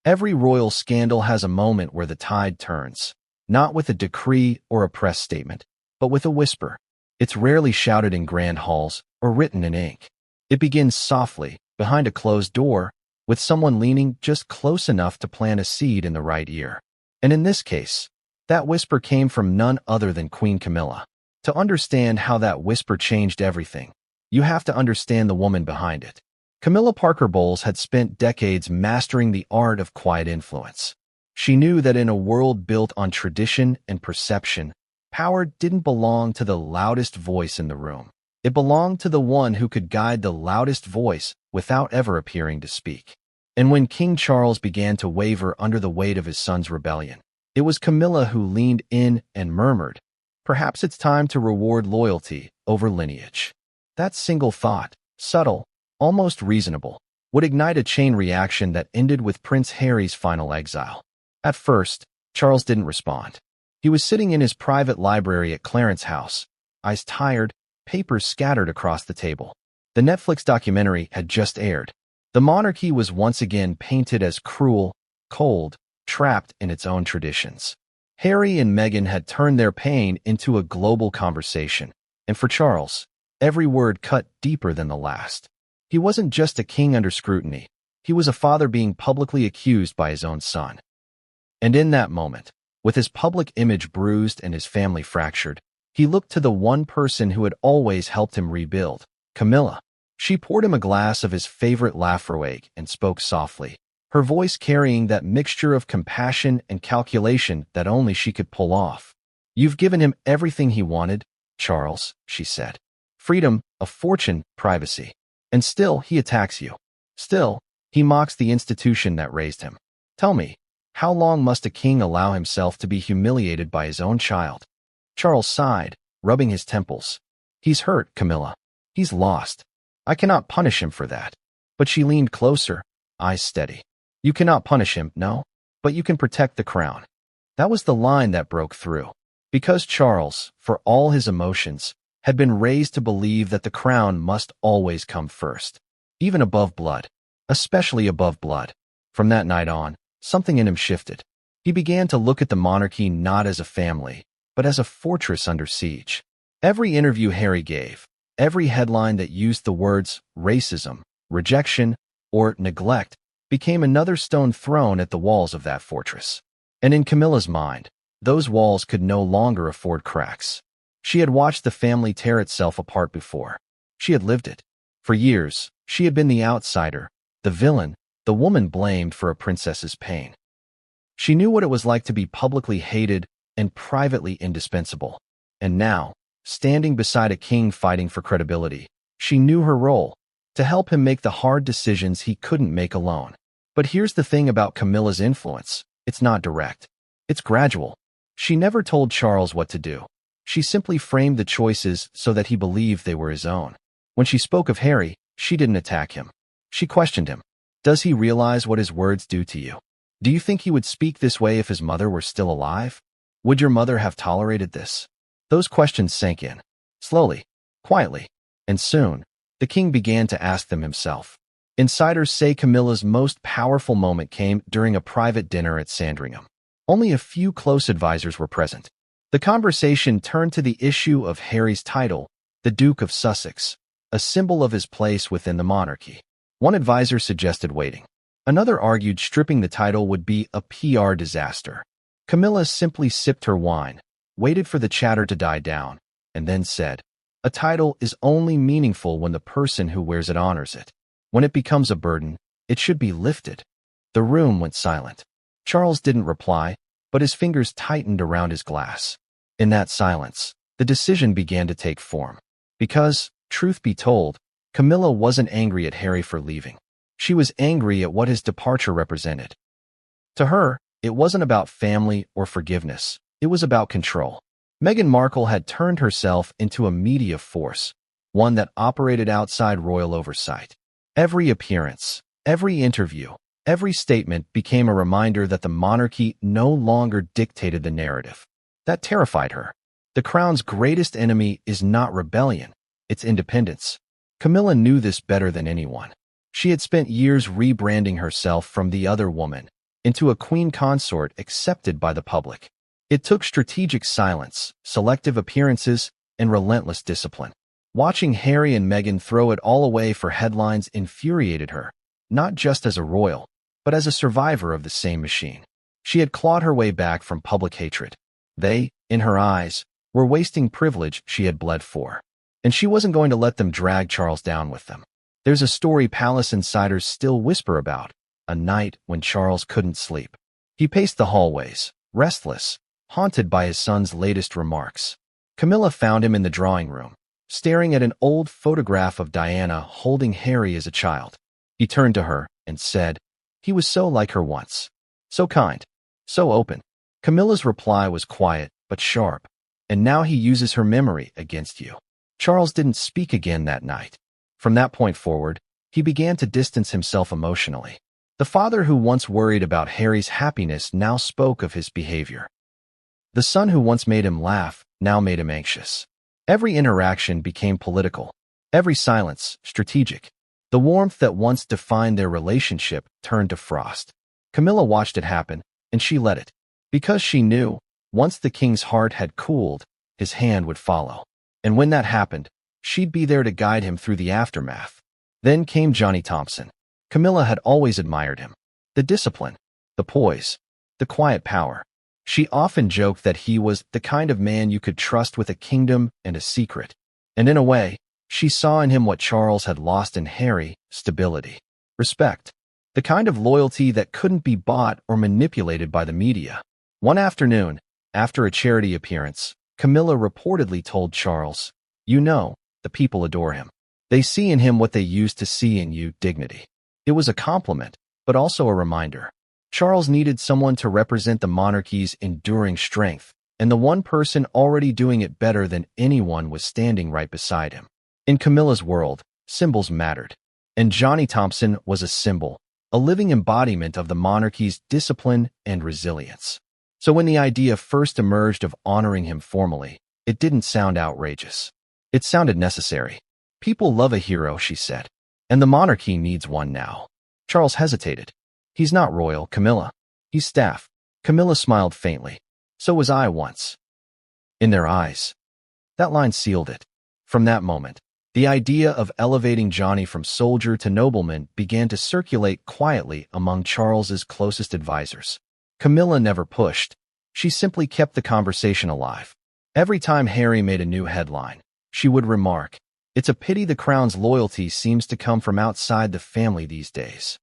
Every royal scandal has a moment where the tide turns, not with a decree or a press statement, but with a whisper. It's rarely shouted in grand halls or written in ink. It begins softly, behind a closed door, with someone leaning just close enough to plant a seed in the right ear. And in this case, that whisper came from none other than Queen Camilla. To understand how that whisper changed everything, you have to understand the woman behind it. Camilla Parker Bowles had spent decades mastering the art of quiet influence. She knew that in a world built on tradition and perception, power didn't belong to the loudest voice in the room. It belonged to the one who could guide the loudest voice without ever appearing to speak. And when King Charles began to waver under the weight of his son's rebellion, it was Camilla who leaned in and murmured, "Perhaps it's time to reward loyalty over lineage." That single thought, subtle, almost reasonable, would ignite a chain reaction that ended with Prince Harry's final exile. At first, Charles didn't respond. He was sitting in his private library at Clarence House, eyes tired, papers scattered across the table. The Netflix documentary had just aired. The monarchy was once again painted as cruel, cold, trapped in its own traditions. Harry and Meghan had turned their pain into a global conversation, and for Charles, every word cut deeper than the last. He wasn't just a king under scrutiny. He was a father being publicly accused by his own son. And in that moment, with his public image bruised and his family fractured, he looked to the one person who had always helped him rebuild, Camilla. She poured him a glass of his favorite Lafroig and spoke softly, her voice carrying that mixture of compassion and calculation that only she could pull off. "You've given him everything he wanted, Charles," she said. "Freedom, a fortune, privacy. And still he attacks you. Still, he mocks the institution that raised him. Tell me, how long must a king allow himself to be humiliated by his own child?" Charles sighed, rubbing his temples. "He's hurt, Camilla. He's lost. I cannot punish him for that. But she leaned closer, eyes steady. You cannot punish him, no, but you can protect the crown. That was the line that broke through. Because Charles, for all his emotions, had been raised to believe that the crown must always come first, even above blood, especially above blood. From that night on, something in him shifted. He began to look at the monarchy not as a family, but as a fortress under siege. Every interview Harry gave, every headline that used the words racism, rejection, or neglect became another stone thrown at the walls of that fortress. And in Camilla's mind, those walls could no longer afford cracks. She had watched the family tear itself apart before. She had lived it. For years, she had been the outsider, the villain, the woman blamed for a princess's pain. She knew what it was like to be publicly hated and privately indispensable. And now, standing beside a king fighting for credibility, she knew her role, to help him make the hard decisions he couldn't make alone. But here's the thing about Camilla's influence. It's not direct. It's gradual. She never told Charles what to do. She simply framed the choices so that he believed they were his own. When she spoke of Harry, she didn't attack him. She questioned him. Does he realize what his words do to you? Do you think he would speak this way if his mother were still alive? Would your mother have tolerated this? Those questions sank in, slowly, quietly, and soon, the king began to ask them himself. Insiders say Camilla's most powerful moment came during a private dinner at Sandringham. Only a few close advisors were present. The conversation turned to the issue of Harry's title, the Duke of Sussex, a symbol of his place within the monarchy. One advisor suggested waiting. Another argued stripping the title would be a PR disaster. Camilla simply sipped her wine, waited for the chatter to die down, and then said, "A title is only meaningful when the person who wears it honors it. When it becomes a burden, it should be lifted." The room went silent. Charles didn't reply, but his fingers tightened around his glass. In that silence, the decision began to take form. Because, truth be told, Camilla wasn't angry at Harry for leaving. She was angry at what his departure represented. To her, it wasn't about family or forgiveness. It was about control. Meghan Markle had turned herself into a media force, one that operated outside royal oversight. Every appearance, every interview, every statement became a reminder that the monarchy no longer dictated the narrative. That terrified her. The crown's greatest enemy is not rebellion, it's independence. Camilla knew this better than anyone. She had spent years rebranding herself from the other woman into a queen consort accepted by the public. It took strategic silence, selective appearances, and relentless discipline. Watching Harry and Meghan throw it all away for headlines infuriated her, not just as a royal, but as a survivor of the same machine. She had clawed her way back from public hatred. They, in her eyes, were wasting privilege she had bled for. And she wasn't going to let them drag Charles down with them. There's a story palace insiders still whisper about, a night when Charles couldn't sleep. He paced the hallways, restless, haunted by his son's latest remarks. Camilla found him in the drawing room, staring at an old photograph of Diana holding Harry as a child. He turned to her and said, "He was so like her once. So kind, so open." Camilla's reply was quiet but sharp. "And now he uses her memory against you." Charles didn't speak again that night. From that point forward, he began to distance himself emotionally. The father who once worried about Harry's happiness now spoke of his behavior. The son who once made him laugh now made him anxious. Every interaction became political, every silence strategic. The warmth that once defined their relationship turned to frost. Camilla watched it happen, and she let it. Because she knew, once the king's heart had cooled, his hand would follow. And when that happened, she'd be there to guide him through the aftermath. Then came Johnny Thompson. Camilla had always admired him. The discipline, the poise, the quiet power. She often joked that he was the kind of man you could trust with a kingdom and a secret. And in a way, she saw in him what Charles had lost in Harry, stability, respect, the kind of loyalty that couldn't be bought or manipulated by the media. One afternoon, after a charity appearance, Camilla reportedly told Charles, "You know, the people adore him. They see in him what they used to see in you, dignity." It was a compliment, but also a reminder. Charles needed someone to represent the monarchy's enduring strength, and the one person already doing it better than anyone was standing right beside him. In Camilla's world, Symbols mattered. And Johnny Thompson was a symbol, a living embodiment of the monarchy's discipline and resilience. So when the idea first emerged of honoring him formally, it didn't sound outrageous. It sounded necessary. People love a hero, she said, and the monarchy needs one now. Charles hesitated. He's not royal, Camilla. He's staff. Camilla smiled faintly. So was I once. In their eyes. That line sealed it. From that moment, the idea of elevating Johnny from soldier to nobleman began to circulate quietly among Charles's closest advisors. Camilla never pushed. She simply kept the conversation alive. Every time Harry made a new headline, she would remark, "It's a pity the crown's loyalty seems to come from outside the family these days."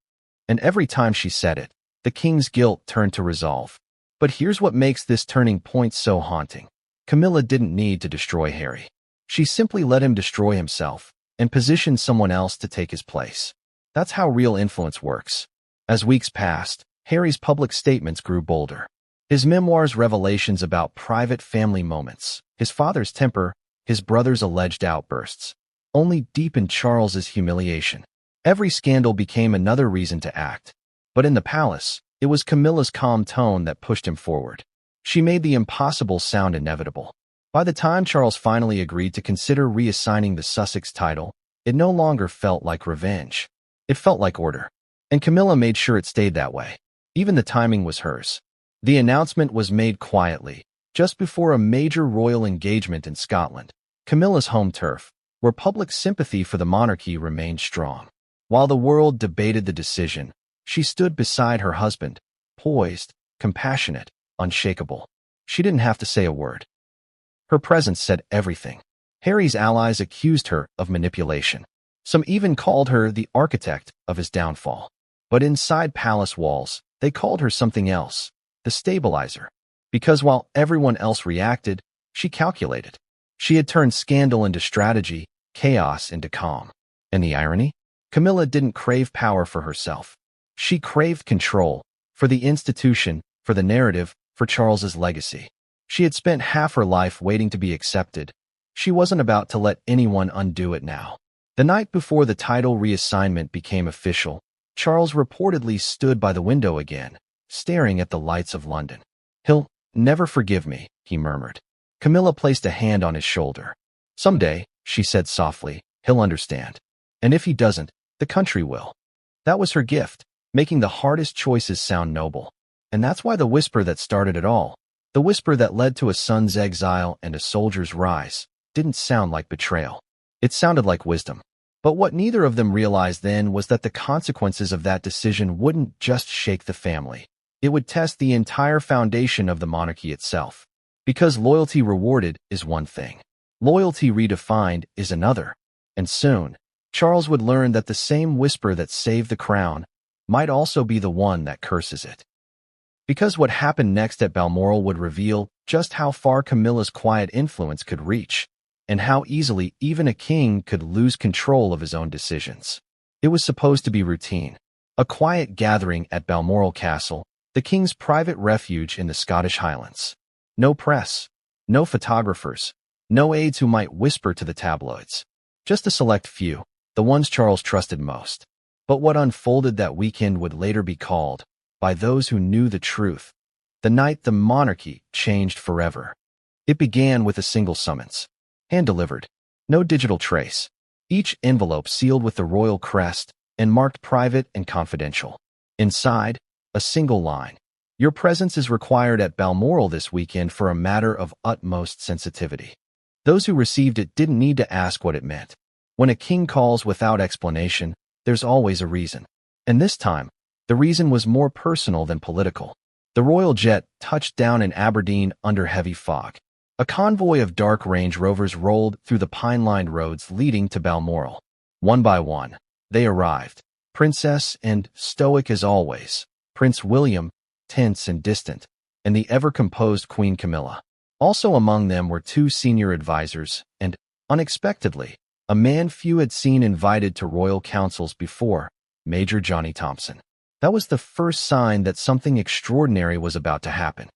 And every time she said it, the king's guilt turned to resolve. But here's what makes this turning point so haunting. Camilla didn't need to destroy Harry. She simply let him destroy himself and positioned someone else to take his place. That's how real influence works. As weeks passed, Harry's public statements grew bolder. His memoirs' revelations about private family moments, his father's temper, his brother's alleged outbursts, only deepened Charles's humiliation. Every scandal became another reason to act. But in the palace, it was Camilla's calm tone that pushed him forward. She made the impossible sound inevitable. By the time Charles finally agreed to consider reassigning the Sussex title, it no longer felt like revenge. It felt like order. And Camilla made sure it stayed that way. Even the timing was hers. The announcement was made quietly, just before a major royal engagement in Scotland, Camilla's home turf, where public sympathy for the monarchy remained strong. While the world debated the decision, she stood beside her husband, poised, compassionate, unshakable. She didn't have to say a word. Her presence said everything. Harry's allies accused her of manipulation. Some even called her the architect of his downfall. But inside palace walls, they called her something else, the stabilizer. Because while everyone else reacted, she calculated. She had turned scandal into strategy, chaos into calm. And the irony? Camilla didn't crave power for herself. She craved control, for the institution, for the narrative, for Charles's legacy. She had spent half her life waiting to be accepted. She wasn't about to let anyone undo it now. The night before the title reassignment became official, Charles reportedly stood by the window again, staring at the lights of London. "He'll never forgive me," he murmured. Camilla placed a hand on his shoulder. "Someday," she said softly, "he'll understand. And if he doesn't, the country will." That was her gift, making the hardest choices sound noble. And that's why the whisper that started it all, the whisper that led to a son's exile and a soldier's rise, didn't sound like betrayal. It sounded like wisdom. But what neither of them realized then was that the consequences of that decision wouldn't just shake the family. It would test the entire foundation of the monarchy itself. Because loyalty rewarded is one thing. Loyalty redefined is another. And soon, Charles would learn that the same whisper that saved the crown might also be the one that curses it. Because what happened next at Balmoral would reveal just how far Camilla's quiet influence could reach, and how easily even a king could lose control of his own decisions. It was supposed to be routine. A quiet gathering at Balmoral Castle, the king's private refuge in the Scottish Highlands. No press, no photographers, no aides who might whisper to the tabloids. Just a select few, the ones Charles trusted most. But what unfolded that weekend would later be called, by those who knew the truth, the night the monarchy changed forever. It began with a single summons, hand-delivered, no digital trace, each envelope sealed with the royal crest and marked private and confidential. Inside, a single line: "Your presence is required at Balmoral this weekend for a matter of utmost sensitivity." Those who received it didn't need to ask what it meant. When a king calls without explanation, there's always a reason. And this time, the reason was more personal than political. The royal jet touched down in Aberdeen under heavy fog. A convoy of dark Range Rovers rolled through the pine-lined roads leading to Balmoral. One by one, they arrived. Princess and, stoic as always, Prince William, tense and distant, and the ever-composed Queen Camilla. Also among them were two senior advisors and, unexpectedly, a man few had seen invited to royal councils before, Major Johnny Thompson. That was the first sign that something extraordinary was about to happen.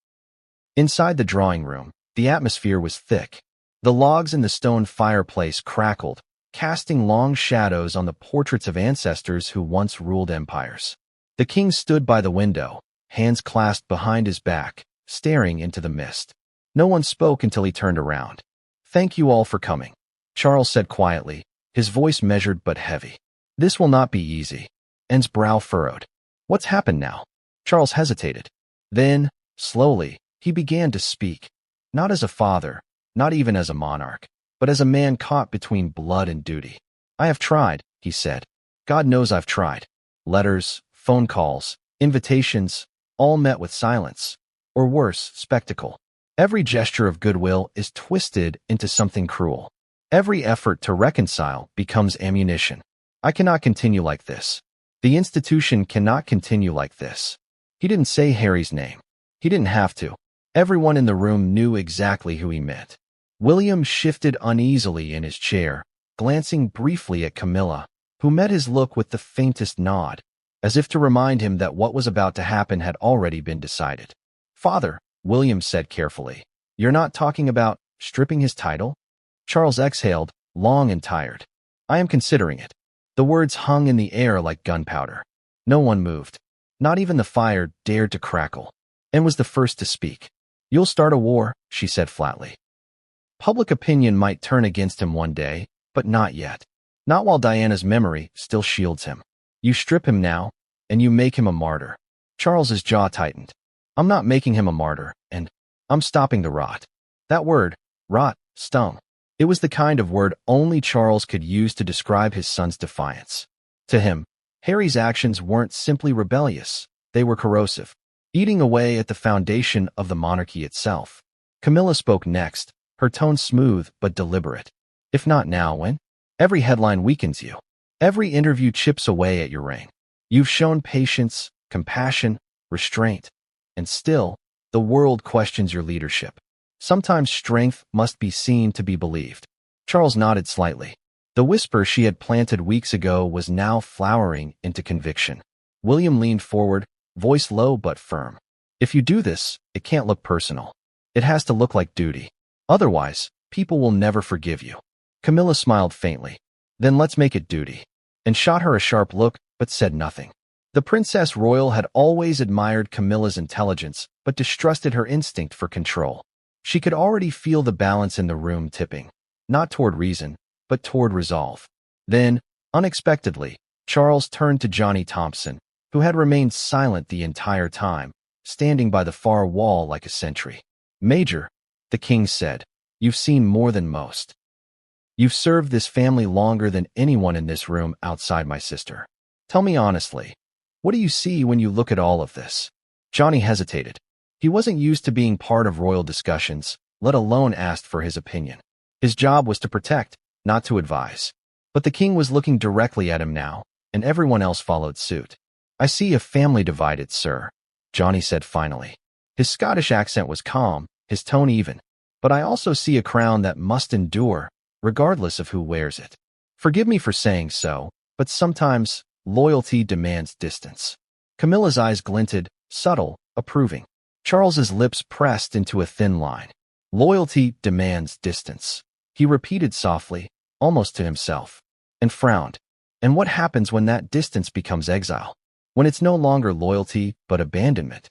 Inside the drawing room, the atmosphere was thick. The logs in the stone fireplace crackled, casting long shadows on the portraits of ancestors who once ruled empires. The king stood by the window, hands clasped behind his back, staring into the mist. No one spoke until he turned around. "Thank you all for coming," Charles said quietly, his voice measured but heavy. "This will not be easy." Anne's brow furrowed. "What's happened now?" Charles hesitated. Then, slowly, he began to speak. Not as a father, not even as a monarch, but as a man caught between blood and duty. "I have tried," he said. "God knows I've tried. Letters, phone calls, invitations, all met with silence, or worse, spectacle. Every gesture of goodwill is twisted into something cruel. Every effort to reconcile becomes ammunition. I cannot continue like this. The institution cannot continue like this." He didn't say Harry's name. He didn't have to. Everyone in the room knew exactly who he meant. William shifted uneasily in his chair, glancing briefly at Camilla, who met his look with the faintest nod, as if to remind him that what was about to happen had already been decided. "Father," William said carefully, "you're not talking about stripping his title?" Charles exhaled, long and tired. "I am considering it." The words hung in the air like gunpowder. No one moved. Not even the fire dared to crackle. Anne was the first to speak. "You'll start a war," she said flatly. "Public opinion might turn against him one day, but not yet. Not while Diana's memory still shields him. You strip him now, and you make him a martyr." Charles's jaw tightened. "I'm not making him a martyr, and I'm stopping the rot." That word, rot, stung. It was the kind of word only Charles could use to describe his son's defiance. To him, Harry's actions weren't simply rebellious, they were corrosive, eating away at the foundation of the monarchy itself. Camilla spoke next, her tone smooth but deliberate. "If not now, when? Every headline weakens you. Every interview chips away at your reign. You've shown patience, compassion, restraint, and still, the world questions your leadership. Sometimes strength must be seen to be believed." Charles nodded slightly. The whisper she had planted weeks ago was now flowering into conviction. William leaned forward, voice low but firm. "If you do this, it can't look personal. It has to look like duty. Otherwise, people will never forgive you." Camilla smiled faintly. "Then let's make it duty," and shot her a sharp look, but said nothing. The Princess Royal had always admired Camilla's intelligence, but distrusted her instinct for control. She could already feel the balance in the room tipping, not toward reason, but toward resolve. Then, unexpectedly, Charles turned to Johnny Thompson, who had remained silent the entire time, standing by the far wall like a sentry. "Major," the king said, "you've seen more than most. You've served this family longer than anyone in this room outside my sister. Tell me honestly, what do you see when you look at all of this?" Johnny hesitated. He wasn't used to being part of royal discussions, let alone asked for his opinion. His job was to protect, not to advise. But the king was looking directly at him now, and everyone else followed suit. "I see a family divided, sir," Johnny said finally. His Scottish accent was calm, his tone even. "But I also see a crown that must endure, regardless of who wears it. Forgive me for saying so, but sometimes loyalty demands distance." Camilla's eyes glinted, subtle, approving. Charles's lips pressed into a thin line. "Loyalty demands distance," he repeated softly, almost to himself, and frowned. "And what happens when that distance becomes exile? When it's no longer loyalty, but abandonment?"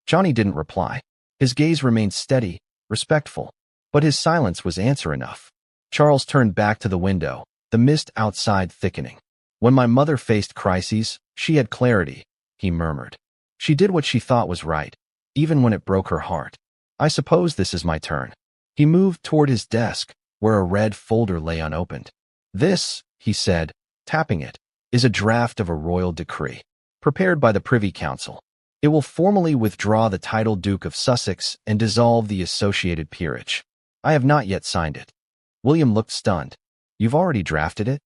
Johnny didn't reply. His gaze remained steady, respectful, but his silence was answer enough. Charles turned back to the window, the mist outside thickening. "When my mother faced crises, she had clarity," he murmured. "She did what she thought was right, even when it broke her heart. I suppose this is my turn." He moved toward his desk, where a red folder lay unopened. "This," he said, tapping it, "is a draft of a royal decree, prepared by the Privy Council. It will formally withdraw the title Duke of Sussex and dissolve the associated peerage. I have not yet signed it." William looked stunned. "You've already drafted it?"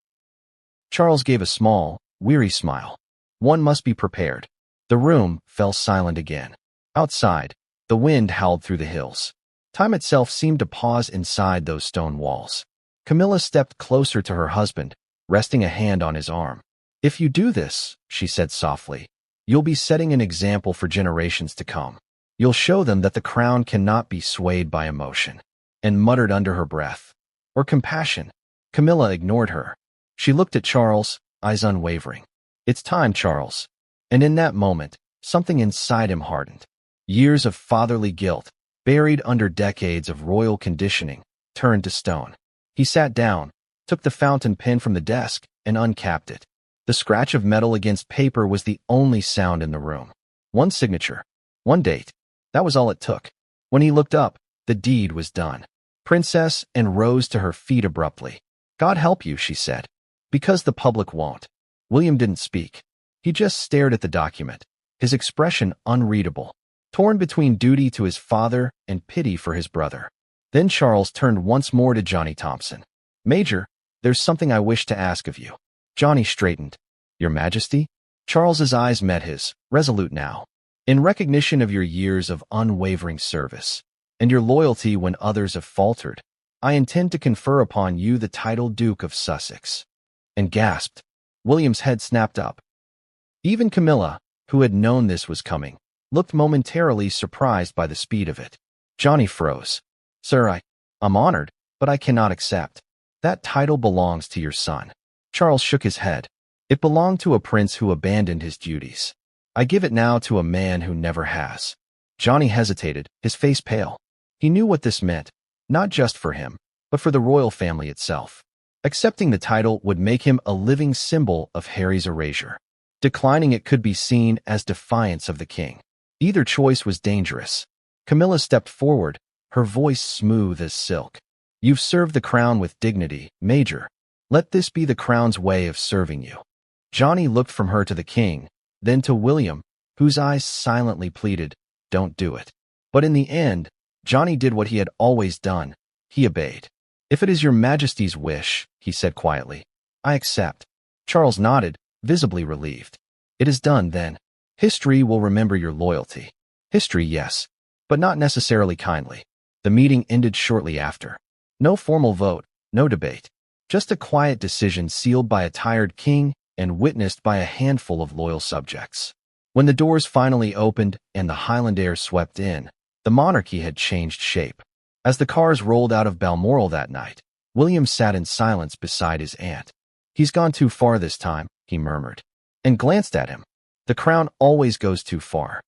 Charles gave a small, weary smile. "One must be prepared." The room fell silent again. Outside, the wind howled through the hills. Time itself seemed to pause inside those stone walls. Camilla stepped closer to her husband, resting a hand on his arm. "If you do this," she said softly, "you'll be setting an example for generations to come. You'll show them that the crown cannot be swayed by emotion." And muttered under her breath, "Or compassion." Camilla ignored her. She looked at Charles, eyes unwavering. It's time, Charles. And in that moment, something inside him hardened. Years of fatherly guilt, buried under decades of royal conditioning, turned to stone. He sat down, took the fountain pen from the desk, and uncapped it. The scratch of metal against paper was the only sound in the room. One signature, one date. That was all it took. When he looked up, the deed was done. Princess and rose to her feet abruptly. God help you, she said. Because the public won't. William didn't speak. He just stared at the document, his expression unreadable, torn between duty to his father and pity for his brother. Then Charles turned once more to Johnny Thompson. Major, there's something I wish to ask of you. Johnny straightened. Your Majesty? Charles's eyes met his, resolute now. In recognition of your years of unwavering service, and your loyalty when others have faltered, I intend to confer upon you the title Duke of Sussex. And gasped. William's head snapped up. Even Camilla, who had known this was coming, looked momentarily surprised by the speed of it. Johnny froze. Sir, I'm honored, but I cannot accept. That title belongs to your son. Charles shook his head. It belonged to a prince who abandoned his duties. I give it now to a man who never has. Johnny hesitated, his face pale. He knew what this meant, not just for him, but for the royal family itself. Accepting the title would make him a living symbol of Harry's erasure. Declining it could be seen as defiance of the king. Either choice was dangerous. Camilla stepped forward, her voice smooth as silk. You've served the crown with dignity, Major. Let this be the crown's way of serving you. Johnny looked from her to the king, then to William, whose eyes silently pleaded, don't do it. But in the end, Johnny did what he had always done. He obeyed. If it is your Majesty's wish, he said quietly, I accept. Charles nodded, visibly relieved. It is done, then. History will remember your loyalty. History, yes, but not necessarily kindly. The meeting ended shortly after. No formal vote, no debate. Just a quiet decision sealed by a tired king and witnessed by a handful of loyal subjects. When the doors finally opened and the Highland air swept in, the monarchy had changed shape. As the cars rolled out of Balmoral that night, William sat in silence beside his aunt. He's gone too far this time, he murmured, and glanced at him. The crown always goes too far.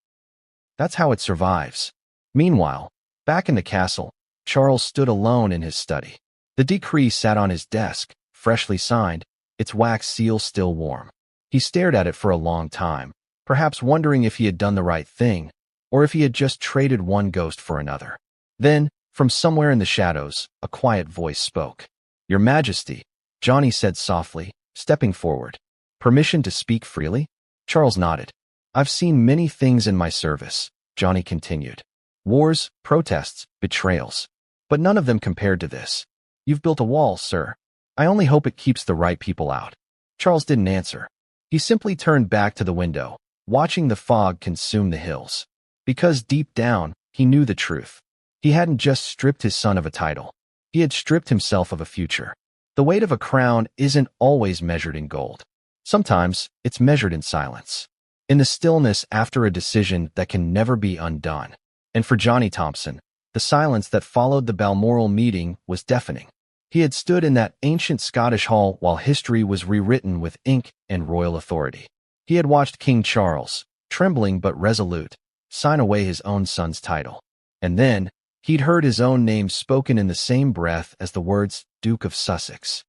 That's how it survives. Meanwhile, back in the castle, Charles stood alone in his study. The decree sat on his desk, freshly signed, its wax seal still warm. He stared at it for a long time, perhaps wondering if he had done the right thing, or if he had just traded one ghost for another. Then, from somewhere in the shadows, a quiet voice spoke. Your Majesty, Johnny said softly, stepping forward. Permission to speak freely? Charles nodded. I've seen many things in my service, Johnny continued. Wars, protests, betrayals. But none of them compared to this. You've built a wall, sir. I only hope it keeps the right people out. Charles didn't answer. He simply turned back to the window, watching the fog consume the hills. Because deep down, he knew the truth. He hadn't just stripped his son of a title. He had stripped himself of a future. The weight of a crown isn't always measured in gold. Sometimes, it's measured in silence. In the stillness after a decision that can never be undone. And for Johnny Thompson, the silence that followed the Balmoral meeting was deafening. He had stood in that ancient Scottish hall while history was rewritten with ink and royal authority. He had watched King Charles, trembling but resolute, sign away his own son's title. And then, he'd heard his own name spoken in the same breath as the words Duke of Sussex.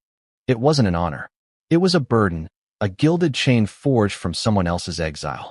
It wasn't an honor. It was a burden, a gilded chain forged from someone else's exile.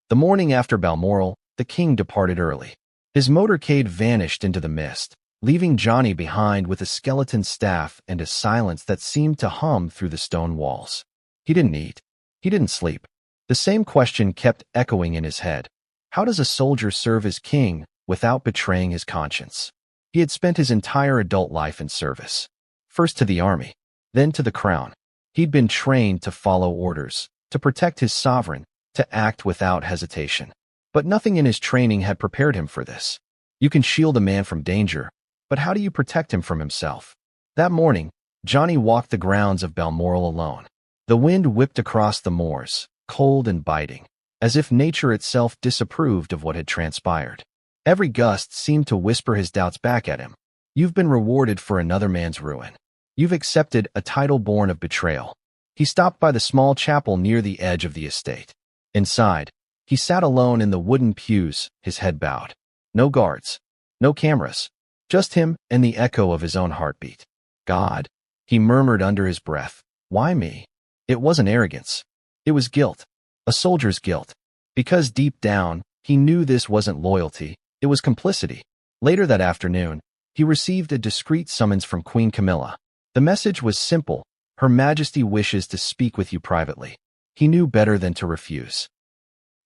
The morning after Balmoral, the king departed early. His motorcade vanished into the mist, leaving Johnny behind with a skeleton staff and a silence that seemed to hum through the stone walls. He didn't eat. He didn't sleep. The same question kept echoing in his head. How does a soldier serve his king without betraying his conscience? He had spent his entire adult life in service. First to the army, then to the crown. He'd been trained to follow orders, to protect his sovereign, to act without hesitation. But nothing in his training had prepared him for this. You can shield a man from danger, but how do you protect him from himself? That morning, Johnny walked the grounds of Balmoral alone. The wind whipped across the moors, cold and biting, as if nature itself disapproved of what had transpired. Every gust seemed to whisper his doubts back at him. You've been rewarded for another man's ruin. You've accepted a title born of betrayal. He stopped by the small chapel near the edge of the estate. Inside, he sat alone in the wooden pews, his head bowed. No guards. No cameras. Just him and the echo of his own heartbeat. God, he murmured under his breath. Why me? It wasn't arrogance. It was guilt. A soldier's guilt. Because deep down, he knew this wasn't loyalty. It was complicity. Later that afternoon, he received a discreet summons from Queen Camilla. The message was simple. Her Majesty wishes to speak with you privately. He knew better than to refuse.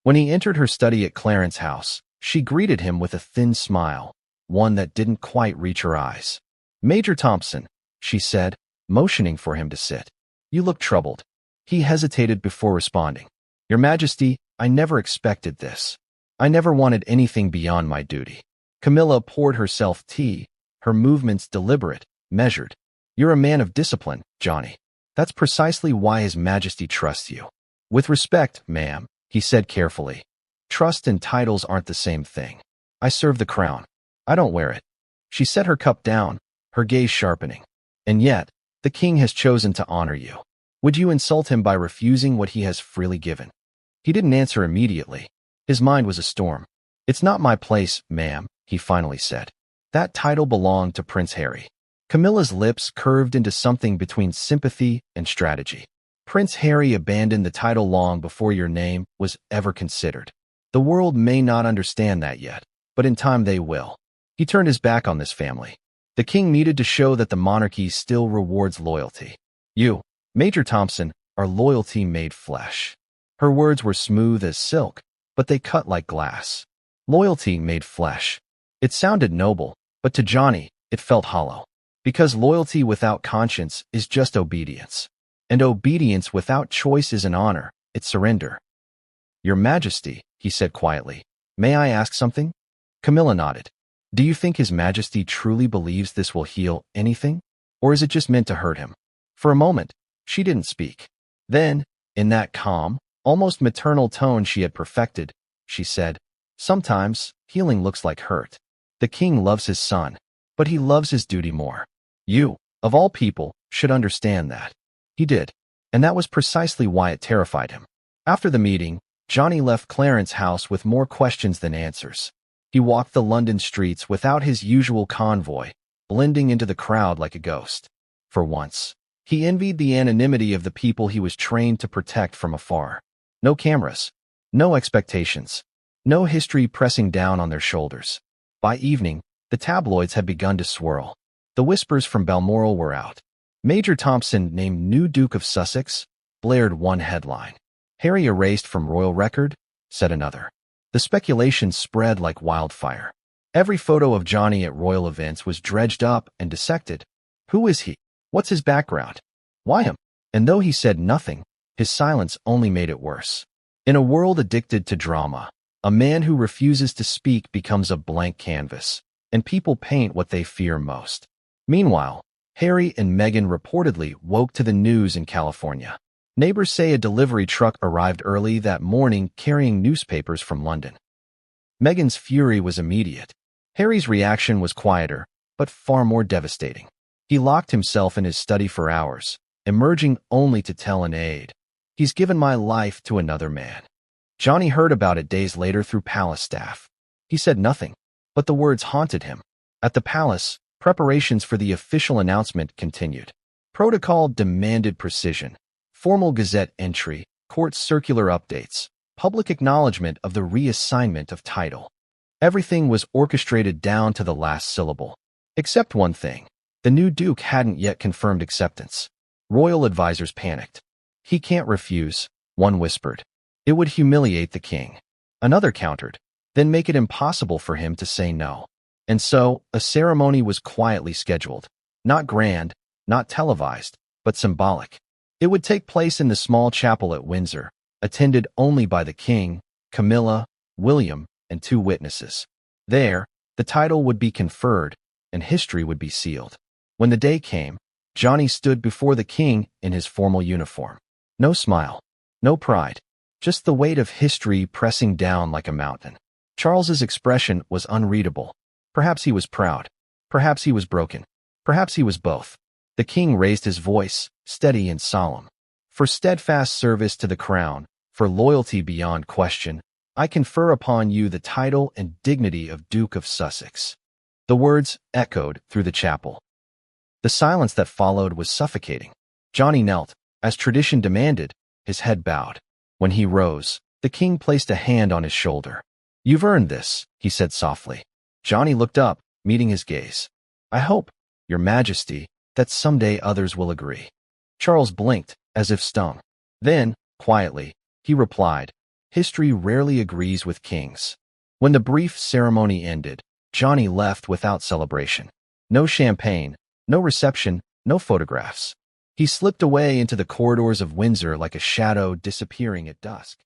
When he entered her study at Clarence House, she greeted him with a thin smile, one that didn't quite reach her eyes. Major Thompson, she said, motioning for him to sit. You look troubled. He hesitated before responding. Your Majesty, I never expected this. I never wanted anything beyond my duty. Camilla poured herself tea, her movements deliberate, measured. You're a man of discipline, Johnny. That's precisely why His Majesty trusts you. With respect, ma'am, he said carefully. Trust and titles aren't the same thing. I serve the crown. I don't wear it. She set her cup down, her gaze sharpening. And yet, the king has chosen to honor you. Would you insult him by refusing what he has freely given? He didn't answer immediately. His mind was a storm. It's not my place, ma'am, he finally said. That title belonged to Prince Harry. Camilla's lips curved into something between sympathy and strategy. Prince Harry abandoned the title long before your name was ever considered. The world may not understand that yet, but in time they will. He turned his back on this family. The king needed to show that the monarchy still rewards loyalty. You, Major Thompson, are loyalty made flesh. Her words were smooth as silk, but they cut like glass. Loyalty made flesh. It sounded noble, but to Johnny, it felt hollow. Because loyalty without conscience is just obedience. And obedience without choice is an honor, it's surrender. Your Majesty, he said quietly, may I ask something? Camilla nodded. Do you think His Majesty truly believes this will heal anything? Or is it just meant to hurt him? For a moment, she didn't speak. Then, in that calm, almost maternal tone she had perfected, she said, sometimes, healing looks like hurt. The king loves his son, but he loves his duty more. You, of all people, should understand that. He did, and that was precisely why it terrified him. After the meeting, Johnny left Clarence House with more questions than answers. He walked the London streets without his usual convoy, blending into the crowd like a ghost. For once, he envied the anonymity of the people he was trained to protect from afar. No cameras, no expectations, no history pressing down on their shoulders. By evening, the tabloids had begun to swirl. The whispers from Balmoral were out. Major Thompson named new Duke of Sussex, blared one headline. Harry erased from royal record, said another. The speculation spread like wildfire. Every photo of Johnny at royal events was dredged up and dissected. Who is he? What's his background? Why him? And though he said nothing, his silence only made it worse. In a world addicted to drama, a man who refuses to speak becomes a blank canvas, and people paint what they fear most. Meanwhile, Harry and Meghan reportedly woke to the news in California. Neighbors say a delivery truck arrived early that morning carrying newspapers from London. Meghan's fury was immediate. Harry's reaction was quieter, but far more devastating. He locked himself in his study for hours, emerging only to tell an aide, "He's given my life to another man." Johnny heard about it days later through palace staff. He said nothing, but the words haunted him. At the palace, preparations for the official announcement continued. Protocol demanded precision. Formal gazette entry, court circular updates, public acknowledgement of the reassignment of title. Everything was orchestrated down to the last syllable. Except one thing. The new duke hadn't yet confirmed acceptance. Royal advisors panicked. He can't refuse, one whispered. It would humiliate the king. Another countered, then make it impossible for him to say no. And so, a ceremony was quietly scheduled. Not grand, not televised, but symbolic. It would take place in the small chapel at Windsor, attended only by the king, Camilla, William, and 2 witnesses. There, the title would be conferred, and history would be sealed. When the day came, Johnny stood before the king in his formal uniform. No smile, no pride, just the weight of history pressing down like a mountain. Charles's expression was unreadable. Perhaps he was proud. Perhaps he was broken. Perhaps he was both. The king raised his voice, steady and solemn. For steadfast service to the crown, for loyalty beyond question, I confer upon you the title and dignity of Duke of Sussex. The words echoed through the chapel. The silence that followed was suffocating. Johnny knelt, as tradition demanded, his head bowed. When he rose, the king placed a hand on his shoulder. "You've earned this," he said softly. Johnny looked up, meeting his gaze. "I hope, Your Majesty, that someday others will agree." Charles blinked, as if stung. Then, quietly, he replied, "History rarely agrees with kings." When the brief ceremony ended, Johnny left without celebration. No champagne, no reception, no photographs. He slipped away into the corridors of Windsor like a shadow disappearing at dusk.